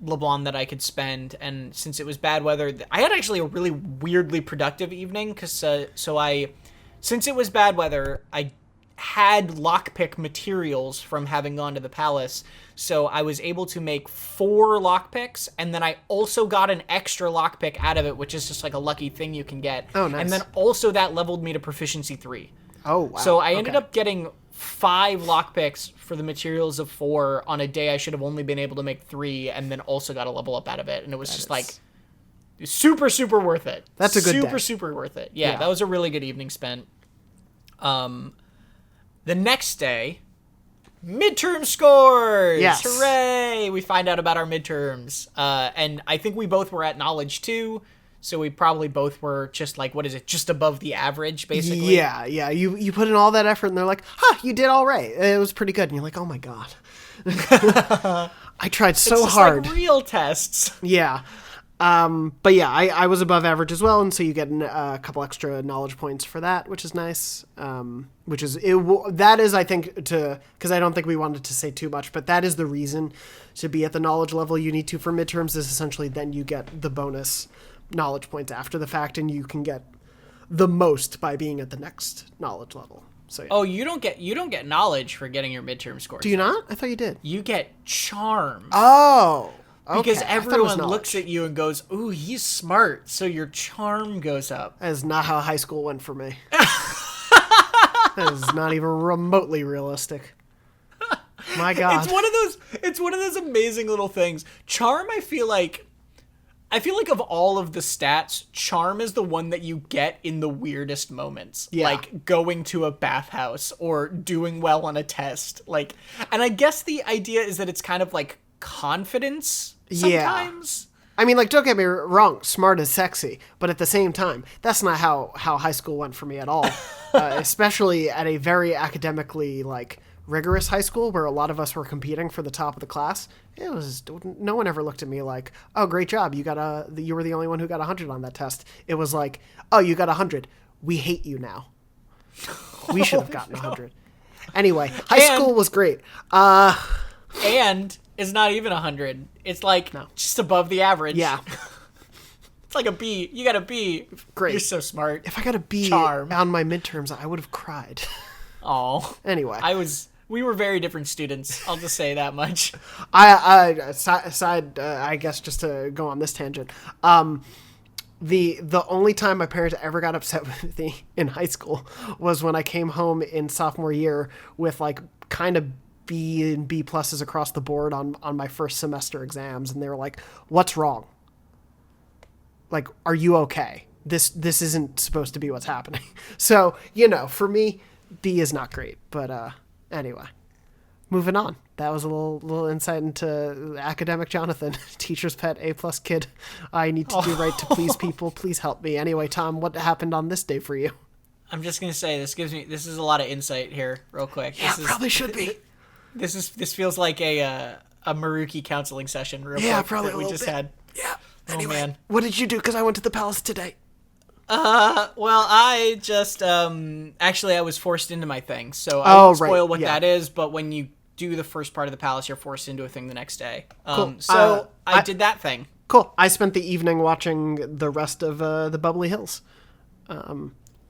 LeBlanc that I could spend, and since it was bad weather, I had actually a really weirdly productive evening because since it was bad weather, I had lockpick materials from having gone to the palace, so I was able to make 4 lockpicks, and then I also got an extra lockpick out of it, which is just like a lucky thing you can get. Oh, nice. And then also that leveled me to proficiency 3. Oh, wow. So I ended up getting 5 lockpicks for the materials of 4 on a day I should have only been able to make 3, and then also got a level up out of it, and it was like super, super worth it. That's a good day. Super worth it. Yeah, that was a really good evening spent. The next day, midterm scores! Yes. Hooray! We find out about our midterms. And I think we both were at knowledge too, so we probably both were just like, what is it, just above the average, basically? Yeah. You put in all that effort and they're like, you did all right. It was pretty good. And you're like, oh my God. I tried so it's just hard. Like real tests. Yeah. But yeah, I was above average as well, and so you get a couple extra knowledge points for that, which is nice. That is, I think, because I don't think we wanted to say too much, but that is the reason to be at the knowledge level you need to for midterms, is essentially then you get the bonus knowledge points after the fact, and you can get the most by being at the next knowledge level. So yeah. Oh, you don't get knowledge for getting your midterm scores. Do you not? I thought you did. You get charm. Oh. Because everyone looks at you and goes, ooh, he's smart, so your charm goes up. That is not how high school went for me. That is not even remotely realistic. My God. It's one of those amazing little things. Charm, I feel like of all of the stats, charm is the one that you get in the weirdest moments. Yeah. Like going to a bathhouse or doing well on a test. And I guess the idea is that it's kind of like confidence sometimes. Yeah. I mean, like, don't get me wrong, smart is sexy, but at the same time, that's not how high school went for me at all. Especially at a very academically, like, rigorous high school where a lot of us were competing for the top of the class. It was, no one ever looked at me like, oh, great job, you were the only one who got 100 on that test. It was like, oh, you got 100. We hate you now. We should have gotten 100. Anyway, high school was great. And it's not even 100. It's like just above the average. Yeah. It's like a B. You got a B. Great. You're so smart. If I got a B on my midterms, I would have cried. Oh. Anyway. We were very different students. I'll just say that much. I guess just to go on this tangent, the only time my parents ever got upset with me in high school was when I came home in sophomore year with like kind of B and B pluses across the board on my first semester exams, and they were like, "What's wrong? Like, are you okay? this isn't supposed to be what's happening. So, you know, for me, B is not great. But anyway, moving on. That was a little insight into academic Jonathon, teacher's pet, A+ kid. I need to do right to please people. Please help me. Anyway, Tom, what happened on this day for you? I'm just gonna say this is a lot of insight here, real quick. Yeah, probably should be. This feels like a Maruki counseling session, real quick. Yeah, probably that we just had. Yeah. Anyway, Man, what did you do? Because I went to the palace today. Well, I just actually I was forced into my thing, so I won't spoil what that is. But when you do the first part of the palace, you're forced into a thing the next day. Cool. So I did that thing. Cool. I spent the evening watching the rest of the Bubbly Hills.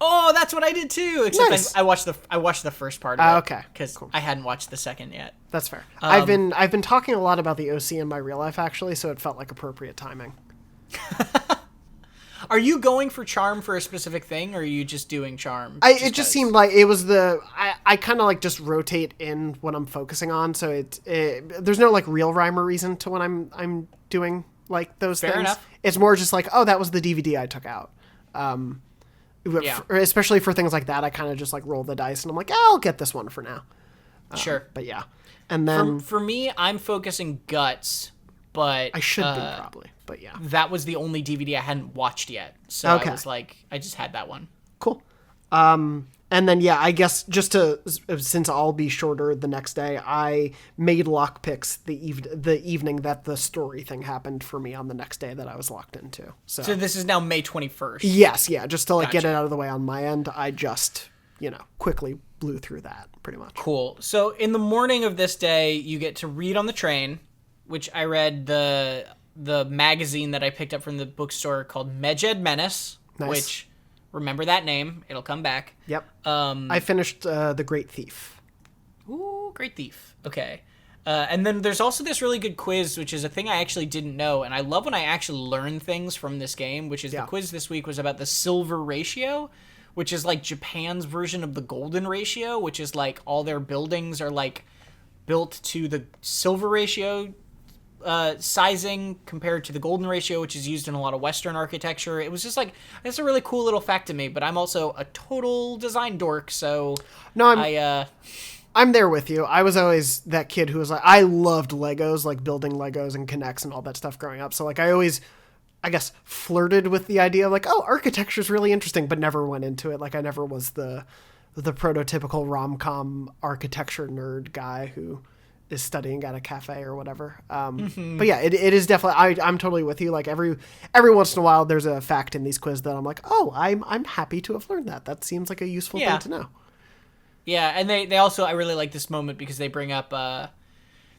Oh, that's what I did too. Except nice. I watched the first part of it. Okay. Because cool. I hadn't watched the second yet. That's fair. I've been talking a lot about the OC in my real life actually, so it felt like appropriate timing. Are you going for charm for a specific thing, or are you just doing charm? It just seemed like it was I kind of like just rotate in what I'm focusing on, so there's no like real rhyme or reason to when I'm doing like those Fair things. Enough. It's more just like, oh, that was the DVD I took out. Yeah. Especially for things like that, I kind of just like roll the dice and I'm like, I'll get this one for now. Sure. But yeah. And then for me, I'm focusing guts, but I should be probably. But yeah. That was the only DVD I hadn't watched yet. So I was like, I just had that one. Cool. And then, yeah, I guess since I'll be shorter the next day, I made lockpicks the evening that the story thing happened for me on the next day that I was locked into. So this is now May 21st. Yes, yeah, just to like get it out of the way on my end, I just, quickly blew through that pretty much. Cool. So in the morning of this day, you get to read on the train, which I read the magazine that I picked up from the bookstore called Medjed Menace, nice. Which... Remember that name. It'll come back. Yep. I finished The Great Thief. Ooh, Great Thief. Okay. And then there's also this really good quiz, which is a thing I actually didn't know. And I love when I actually learn things from this game, which is the quiz this week was about the silver ratio, which is like Japan's version of the golden ratio, which is like all their buildings are like built to the silver ratio sizing compared to the golden ratio, which is used in a lot of Western architecture. It was just like, it's a really cool little fact to me, but I'm also a total design dork, so no, I'm there with you. I was always that kid who was like, I loved Legos, like building Legos and Connects and all that stuff growing up. So like I always, I guess, flirted with the idea of like, oh, architecture is really interesting, but never went into it. Like I never was the prototypical rom-com architecture nerd guy who is studying at a cafe or whatever. But yeah, it is definitely, I'm totally with you. Like every once in a while there's a fact in these quiz that I'm like, oh, I'm happy to have learned that. That seems like a useful thing to know. Yeah. And they also, I really like this moment because they bring up,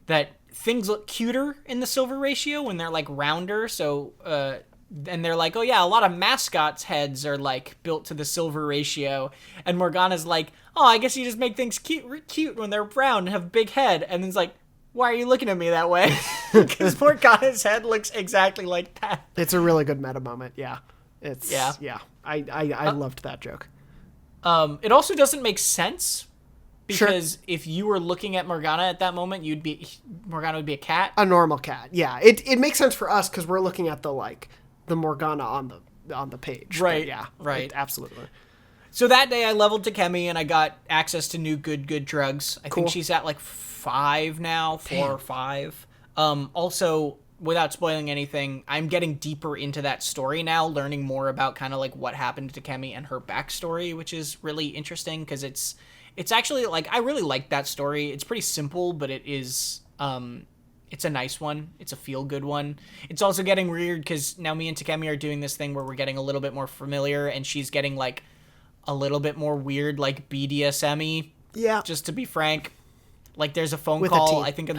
that things look cuter in the silver ratio when they're like rounder. So, and they're like, oh yeah, a lot of mascots' heads are like built to the silver ratio. And Morgana's like, oh, I guess you just make things cute when they're round and have a big head. And then it's like, why are you looking at me that way? Because Morgana's head looks exactly like that. It's a really good meta moment. Yeah. I loved that joke. It also doesn't make sense because if you were looking at Morgana at that moment, Morgana would be a cat. A normal cat. Yeah. It makes sense for us because we're looking at the Morgana on the page. Right. But yeah. Right. Absolutely. So that day I leveled to Kemi and I got access to new good drugs. I think she's at like 5 now, 4 or 5. Also, without spoiling anything, I'm getting deeper into that story now, learning more about kind of like what happened to Kemi and her backstory, which is really interesting because it's actually like, I really like that story. It's pretty simple, but it is, it's a nice one. It's a feel-good one. It's also getting weird because now me and Takemi are doing this thing where we're getting a little bit more familiar and she's getting like a little bit more weird, like BDSM-y. Yeah. Just to be frank. Like there's a phone With call, I think in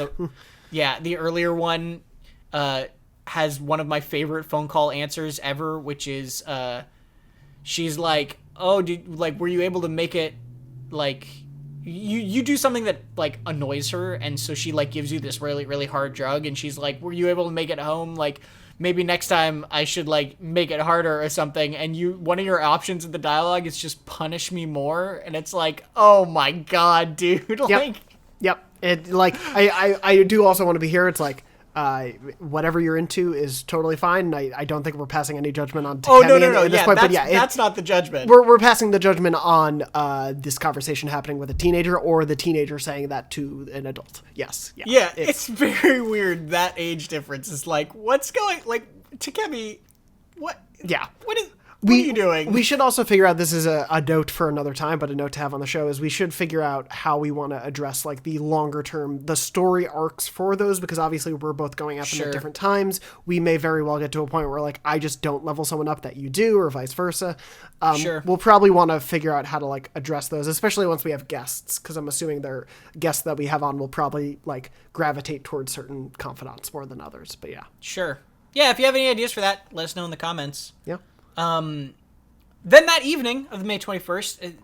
the earlier one has one of my favorite phone call answers ever, which is she's like, oh, were you able to make it like you do something that like annoys her, and so she like gives you this really, really hard drug, and she's like, were you able to make it home? Like maybe next time I should like make it harder or something. And one of your options in the dialogue is just punish me more, and it's like, oh my god, dude. Like Yep. It like I do also want to be here. It's like Whatever you're into is totally fine. I don't think we're passing any judgment on Takemi Oh, no. at this point, but that's not the judgment. We're passing the judgment on this conversation happening with a teenager or the teenager saying that to an adult. Yes. Yeah, it's very weird. That age difference is like, what's going, like, Takemi, what? Yeah. What are you doing? We should also figure out, this is a note for another time, but a note to have on the show, is we should figure out how we want to address like the longer term, the story arcs for those, because obviously we're both going at them at different times. We may very well get to a point where like, I just don't level someone up that you do, or vice versa. We'll probably want to figure out how to like address those, especially once we have guests, because I'm assuming their guests that we have on will probably like gravitate towards certain confidants more than others, but yeah. Sure. Yeah, if you have any ideas for that, let us know in the comments. Yeah. Then that evening of May 21st,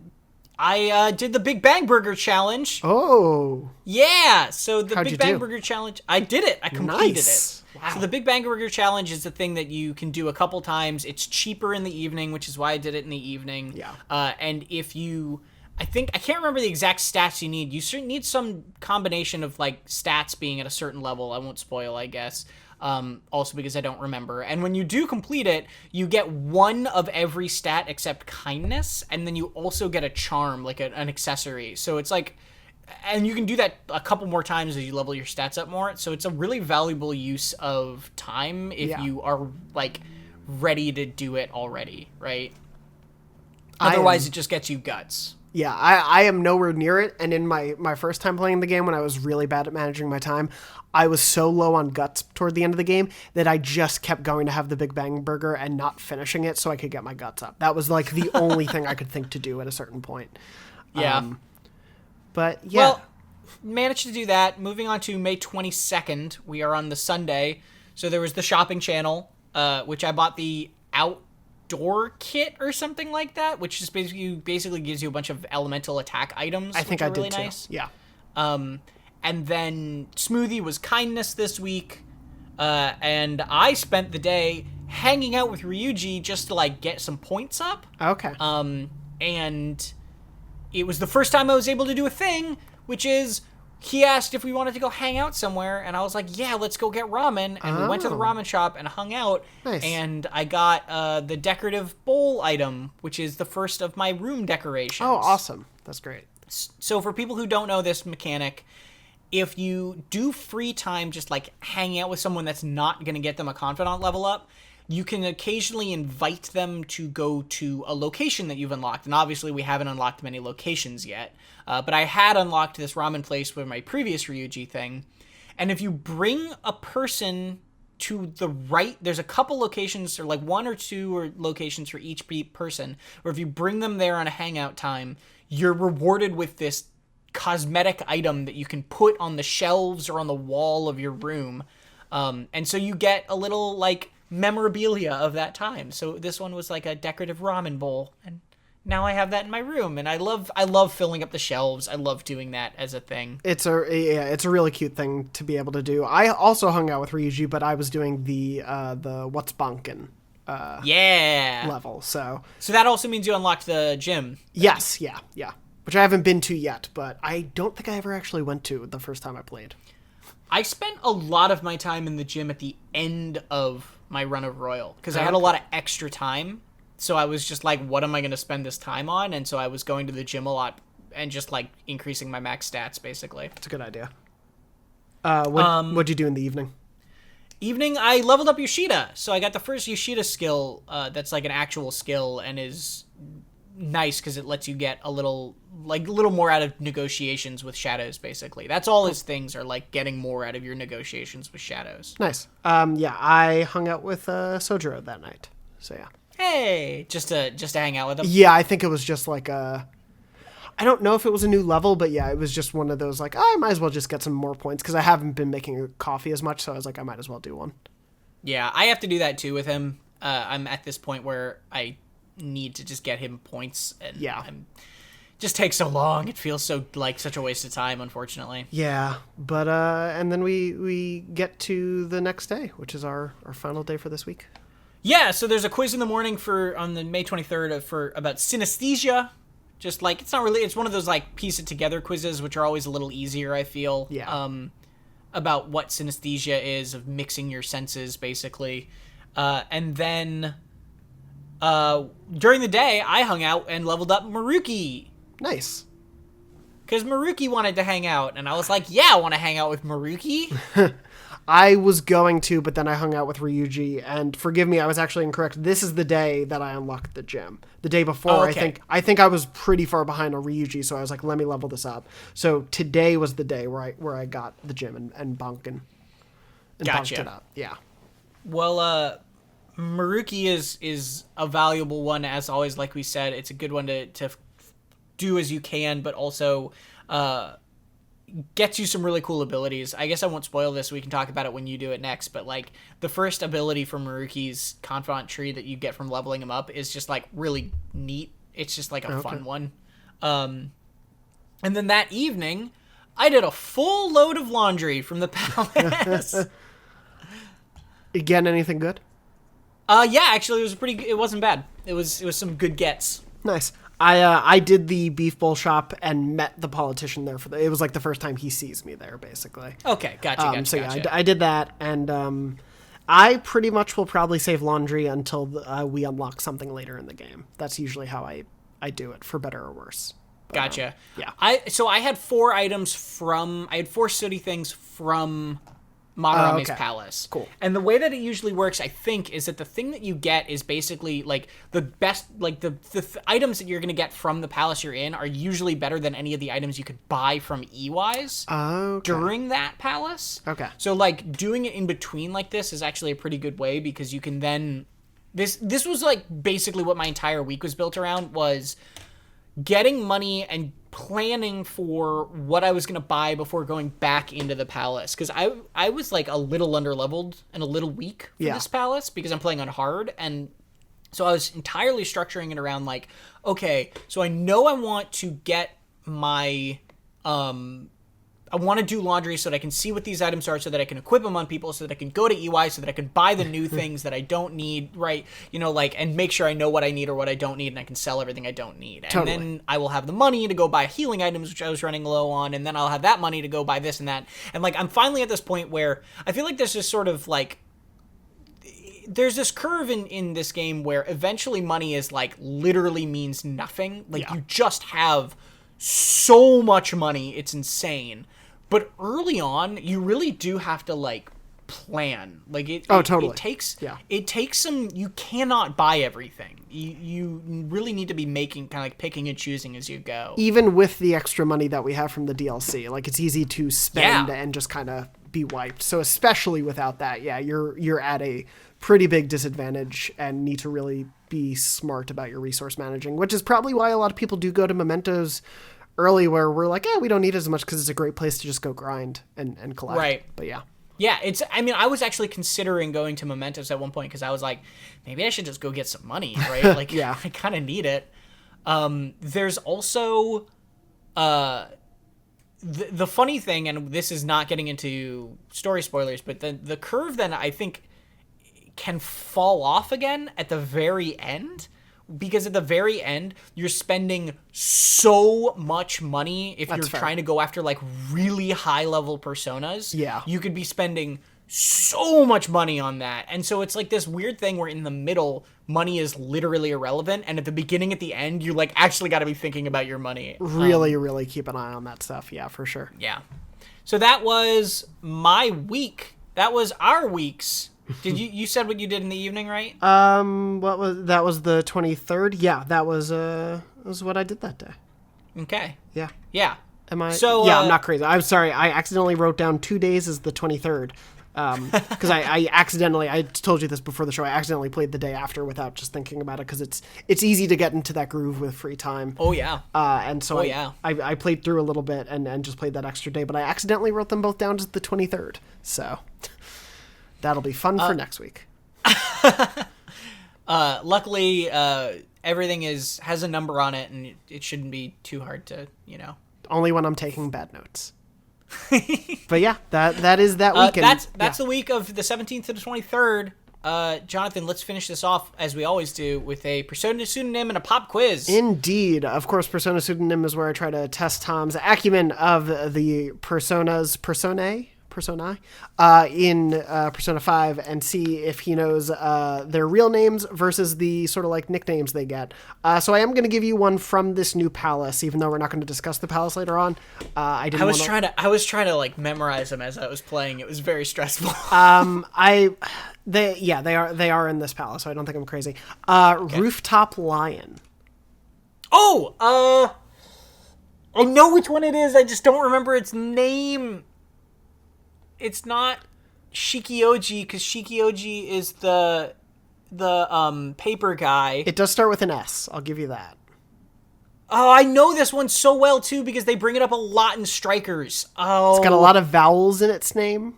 I did the Big Bang Burger Challenge. Oh. Yeah, so the How'd Big you Bang do? Burger Challenge, I did it. I completed Nice. it. Wow. So the Big Bang Burger Challenge is the thing that you can do a couple times. It's cheaper in the evening, which is why I did it in the evening. Yeah. And if you... I can't remember the exact stats you need. You certainly need some combination of, like, stats being at a certain level. I won't spoil, I guess. Also because I don't remember. And when you do complete it, you get one of every stat except kindness, and then you also get a charm, like an accessory. So it's like, and you can do that a couple more times as you level your stats up more. So it's a really valuable use of time if you are like ready to do it already, right? Otherwise, it just gets you guts. Yeah, I am nowhere near it, and in my first time playing the game, when I was really bad at managing my time, I was so low on guts toward the end of the game that I just kept going to have the Big Bang Burger and not finishing it so I could get my guts up. That was like the only thing I could think to do at a certain point. Yeah. But yeah. Well, managed to do that. Moving on to May 22nd, we are on the Sunday. So there was the shopping channel, which I bought the outdoor kit or something like that, which just basically gives you a bunch of elemental attack items. I think I did really too. Nice. Yeah. And then Smoothie was kindness this week. And I spent the day hanging out with Ryuji just to like get some points up. Okay. And it was the first time I was able to do a thing, which is he asked if we wanted to go hang out somewhere, and I was like, yeah, let's go get ramen. And we went to the ramen shop and hung out. Nice. And I got the decorative bowl item, which is the first of my room decorations. Oh, awesome. That's great. So for people who don't know this mechanic, if you do free time just like hanging out with someone that's not going to get them a confidant level up, you can occasionally invite them to go to a location that you've unlocked. And obviously we haven't unlocked many locations yet. But I had unlocked this ramen place with my previous Ryuji thing. And if you bring a person to the right, there's a couple locations, or like one or two or locations for each person, or if you bring them there on a hangout time, you're rewarded with this cosmetic item that you can put on the shelves or on the wall of your room. And so you get a little like memorabilia of that time. So this one was like a decorative ramen bowl, and now I have that in my room, and I love filling up the shelves. I love doing that as a thing. It's a really cute thing to be able to do. I also hung out with Ryuji, but I was doing the what's bunkin' level. So that also means you unlocked the gym. Yes, yeah. Which I haven't been to yet, but I don't think I ever actually went to the first time I played. I spent a lot of my time in the gym at the end of my run of Royal, because I had a lot of extra time. So I was just like, what am I going to spend this time on? And so I was going to the gym a lot and just like increasing my max stats, basically. That's a good idea. What'd you do in the evening? I leveled up Yoshida. So I got the first Yoshida skill that's like an actual skill and is nice because it lets you get a little more out of negotiations with shadows, basically. That's all his things are, like getting more out of your negotiations with shadows. Nice. I hung out with Sojiro that night. So yeah. Hey, just to hang out with him. Yeah, I think it was just like I don't know if it was a new level, but yeah, it was just one of those like, I might as well just get some more points because I haven't been making coffee as much, so I was like, I might as well do one. Yeah, I have to do that too with him. I'm at this point where I need to just get him points, and just takes so long. It feels so like such a waste of time, unfortunately. Yeah, but and then we get to the next day, which is our final day for this week. Yeah, so there's a quiz in the morning on the May 23rd about synesthesia. Just like, it's not really, it's one of those like piece it together quizzes, which are always a little easier, I feel. Yeah. about what synesthesia is, of mixing your senses, basically. And then during the day, I hung out and leveled up Maruki. Nice. Because Maruki wanted to hang out, and I was like, yeah, I want to hang out with Maruki. I was going to, but then I hung out with Ryuji, and forgive me, I was actually incorrect. This is the day that I unlocked the gym. The day before, Oh, okay. I think I was pretty far behind on Ryuji, so I was like, let me level this up. So today was the day where I got the gym and bunked Gotcha. it up. Yeah. Well, Maruki is a valuable one, as always, like we said. It's a good one to do as you can, but also gets you some really cool abilities. I guess I won't spoil this. We can talk about it when you do it next. But like the first ability from Maruki's confidant tree that you get from leveling him up is just like really neat. It's just like a fun one. And then that evening, I did a full load of laundry from the palace. Again, anything good? Yeah, actually, it wasn't bad. It was some good gets. Nice. I did the beef bowl shop and met the politician there it was like the first time he sees me there, basically. Okay, gotcha. So yeah, I did that, and I pretty much will probably save laundry until we unlock something later in the game. That's usually how I do it, for better or worse. But, gotcha. Yeah. I had 4 items I had 4 sooty things from Madarame's palace. Cool. And the way that it usually works, I think, is that the thing that you get is basically like the best, like the items that you're going to get from the palace you're in are usually better than any of the items you could buy from Ewise during that palace. Okay. So like doing it in between like this is actually a pretty good way, because you can then this was like basically what my entire week was built around, was getting money and planning for what I was going to buy before going back into the palace. Because I was like a little underleveled and a little weak for this palace because I'm playing on hard. And so I was entirely structuring it around like, okay, so I know I want to get my... I want to do laundry so that I can see what these items are, so that I can equip them on people, so that I can go to EY, so that I can buy the new things that I don't need, right? You know, like, and make sure I know what I need or what I don't need, and I can sell everything I don't need. Totally. And then I will have the money to go buy healing items, which I was running low on, and then I'll have that money to go buy this and that. And, like, I'm finally at this point where I feel like there's this sort of, like, there's this curve in this game where eventually money is, like, literally means nothing. Like, you just have so much money, it's insane. But early on, you really do have to, like, plan. Like, totally. It takes some... You cannot buy everything. You really need to be making, kind of like picking and choosing as you go. Even with the extra money that we have from the DLC, like, it's easy to spend and just kind of be wiped. So especially without that, you're at a pretty big disadvantage and need to really be smart about your resource managing, which is probably why a lot of people do go to Mementos early, where we're like, we don't need as much, because it's a great place to just go grind and collect. Right. But yeah, I mean, I was actually considering going to Mementos at one point, because I was like, maybe I should just go get some money, right? Like, I kind of need it. There's also the funny thing, and this is not getting into story spoilers, but the curve then I think can fall off again at the very end. Because at the very end, you're spending so much money if you're trying to go after, like, really high-level personas. Yeah. You could be spending so much money on that. And so it's, like, this weird thing where in the middle, money is literally irrelevant. And at the beginning, at the end, you, like, actually got to be thinking about your money. Really keep an eye on that stuff. Yeah, for sure. Yeah. So that was my week. That was our weeks. Did you said what you did in the evening, right? That was the 23rd? Yeah, that was what I did that day. Okay. Yeah. Yeah. Am I? So, I'm not crazy. I'm sorry. I accidentally wrote down 2 days as the 23rd. Because I told you this before the show, I accidentally played the day after without just thinking about it, because it's easy to get into that groove with free time. Oh, yeah. And so I played through a little bit and just played that extra day, but I accidentally wrote them both down as the 23rd. So... That'll be fun for next week. Luckily, everything has a number on it, and it shouldn't be too hard to, Only when I'm taking bad notes. But yeah, that is that weekend. That's the week of the 17th to the 23rd. Jonathan, let's finish this off, as we always do, with a Persona pseudonym and a pop quiz. Indeed. Of course, Persona pseudonym is where I try to test Tom's acumen of the personas. Persona, in Persona 5 and see if he knows their real names versus the sort of like nicknames they get. So I am going to give you one from this new palace, even though we're not going to discuss the palace later on. I was trying to like memorize them as I was playing. It was very stressful. They are in this palace, so I don't think I'm crazy. Okay. Rooftop Lion. Oh, I know which one it is. I just don't remember its name. It's not Shikioji, because Shikioji is the paper guy. It does start with an S. I'll give you that. Oh, I know this one so well too because they bring it up a lot in Strikers. Oh, it's got a lot of vowels in its name.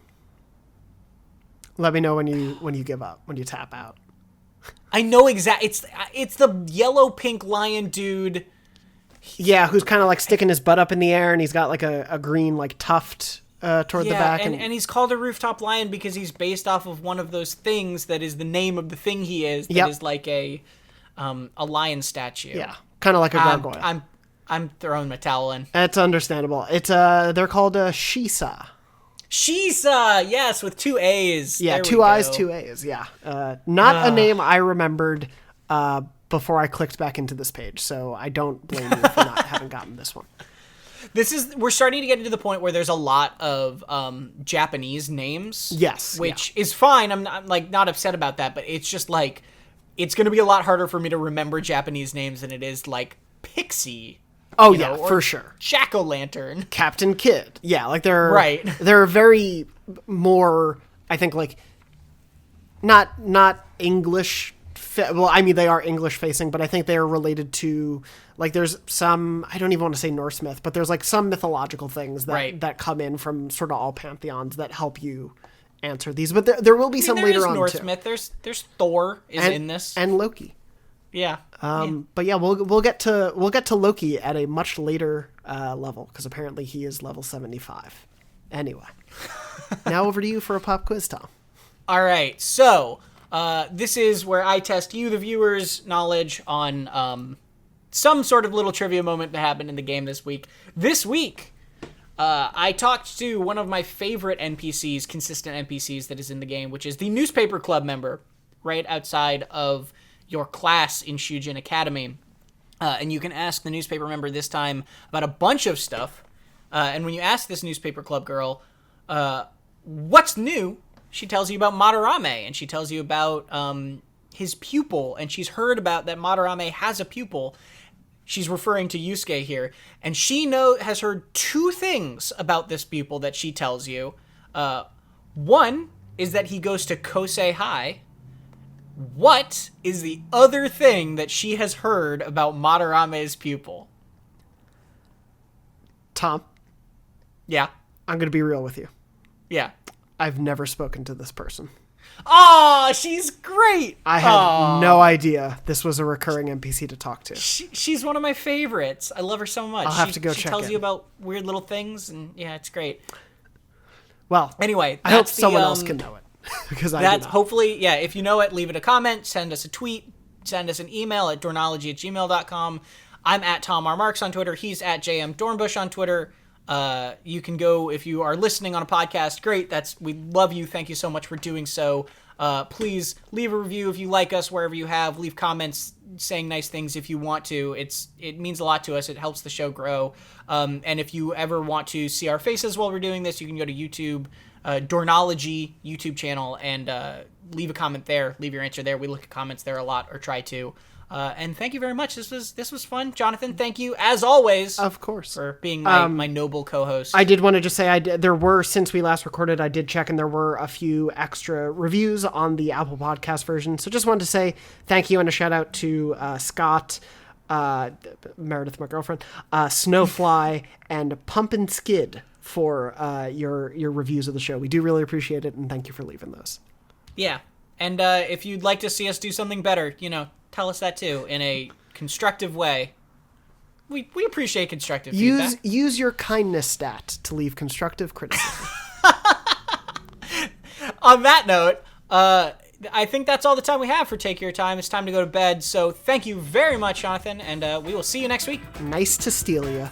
Let me know when you give up, when you tap out. I know it's the yellow pink lion dude. Yeah, who's kind of like sticking his butt up in the air, and he's got like a green like tuft toward the back. And he's called a rooftop lion because he's based off of one of those things that is the name of the thing he is. That is like a lion statue. Yeah, kind of like a gargoyle. I'm throwing my towel in. It's understandable. It's they're called Shisa. Shisa, yes, with 2 A's. Yeah, 2 I's, 2 A's. Yeah, not a name I remembered before I clicked back into this page, so I don't blame you for not having gotten this one. We're starting to get into the point where there's a lot of Japanese names. Yes, which is fine. I'm not upset about that, but it's just like it's going to be a lot harder for me to remember Japanese names than it is like Pixie. Oh yeah, for sure. Jack-o'-lantern, Captain Kidd. Yeah, like they're right. They're very more. I think like not English. Well, I mean, they are English facing, but I think they are related to, like, there's some, I don't even want to say Norse myth, but there's like some mythological things that come in from sort of all pantheons that help you answer these. But there will be some later on Norse too. myth. There's Thor in this, and Loki. Yeah. But yeah, we'll get to Loki at a much later level because apparently he is level 75. Anyway, now over to you for a pop quiz, Tom. All right, so. This is where I test you, the viewers' knowledge on some sort of little trivia moment that happened in the game this week. This week, I talked to one of my favorite NPCs, consistent NPCs that is in the game, which is the newspaper club member right outside of your class in Shujin Academy. And you can ask the newspaper member this time about a bunch of stuff. And when you ask this newspaper club girl, what's new? She tells you about Madarame, and she tells you about his pupil, and she's heard about that Madarame has a pupil. She's referring to Yusuke here, and she has heard 2 things about this pupil that she tells you. One is that he goes to Kosei High. What is the other thing that she has heard about Madarame's pupil? Tom? Yeah? I'm going to be real with you. Yeah. I've never spoken to this person. Oh, she's great. I had no idea this was a recurring NPC to talk to. She's one of my favorites. I love her so much. I'll have to go check. She tells you about weird little things, and yeah, it's great. Well, anyway, I hope someone else can know it because that's hopefully, yeah. If you know it, leave it a comment, send us a tweet, send us an email at dornology@gmail.com. I'm at Tom R. Marks on Twitter. He's at JM Dornbush on Twitter. You can go, if you are listening on a podcast, great. We love you. Thank you so much for doing so. Please leave a review if you like us wherever you have. Leave comments saying nice things if you want to. It means a lot to us. It helps the show grow. And if you ever want to see our faces while we're doing this, you can go to YouTube, Dornology YouTube channel, and leave a comment there. Leave your answer there. We look at comments there a lot, or try to. And thank you very much. This was fun. Jonathan, thank you, as always. Of course. For being my noble co-host. I did want to just say, there were, since we last recorded, I did check, and there were a few extra reviews on the Apple Podcast version. So just wanted to say thank you and a shout out to Scott, Meredith, my girlfriend, Snowfly, and Pump and Skid for your reviews of the show. We do really appreciate it, and thank you for leaving those. Yeah. And if you'd like to see us do something better, tell us that too in a constructive way. We appreciate constructive feedback. Use your kindness stat to leave constructive criticism. On that note, I think that's all the time we have for Take Your Time. It's time to go to bed. So thank you very much, Jonathan, and we will see you next week. Nice to steal you.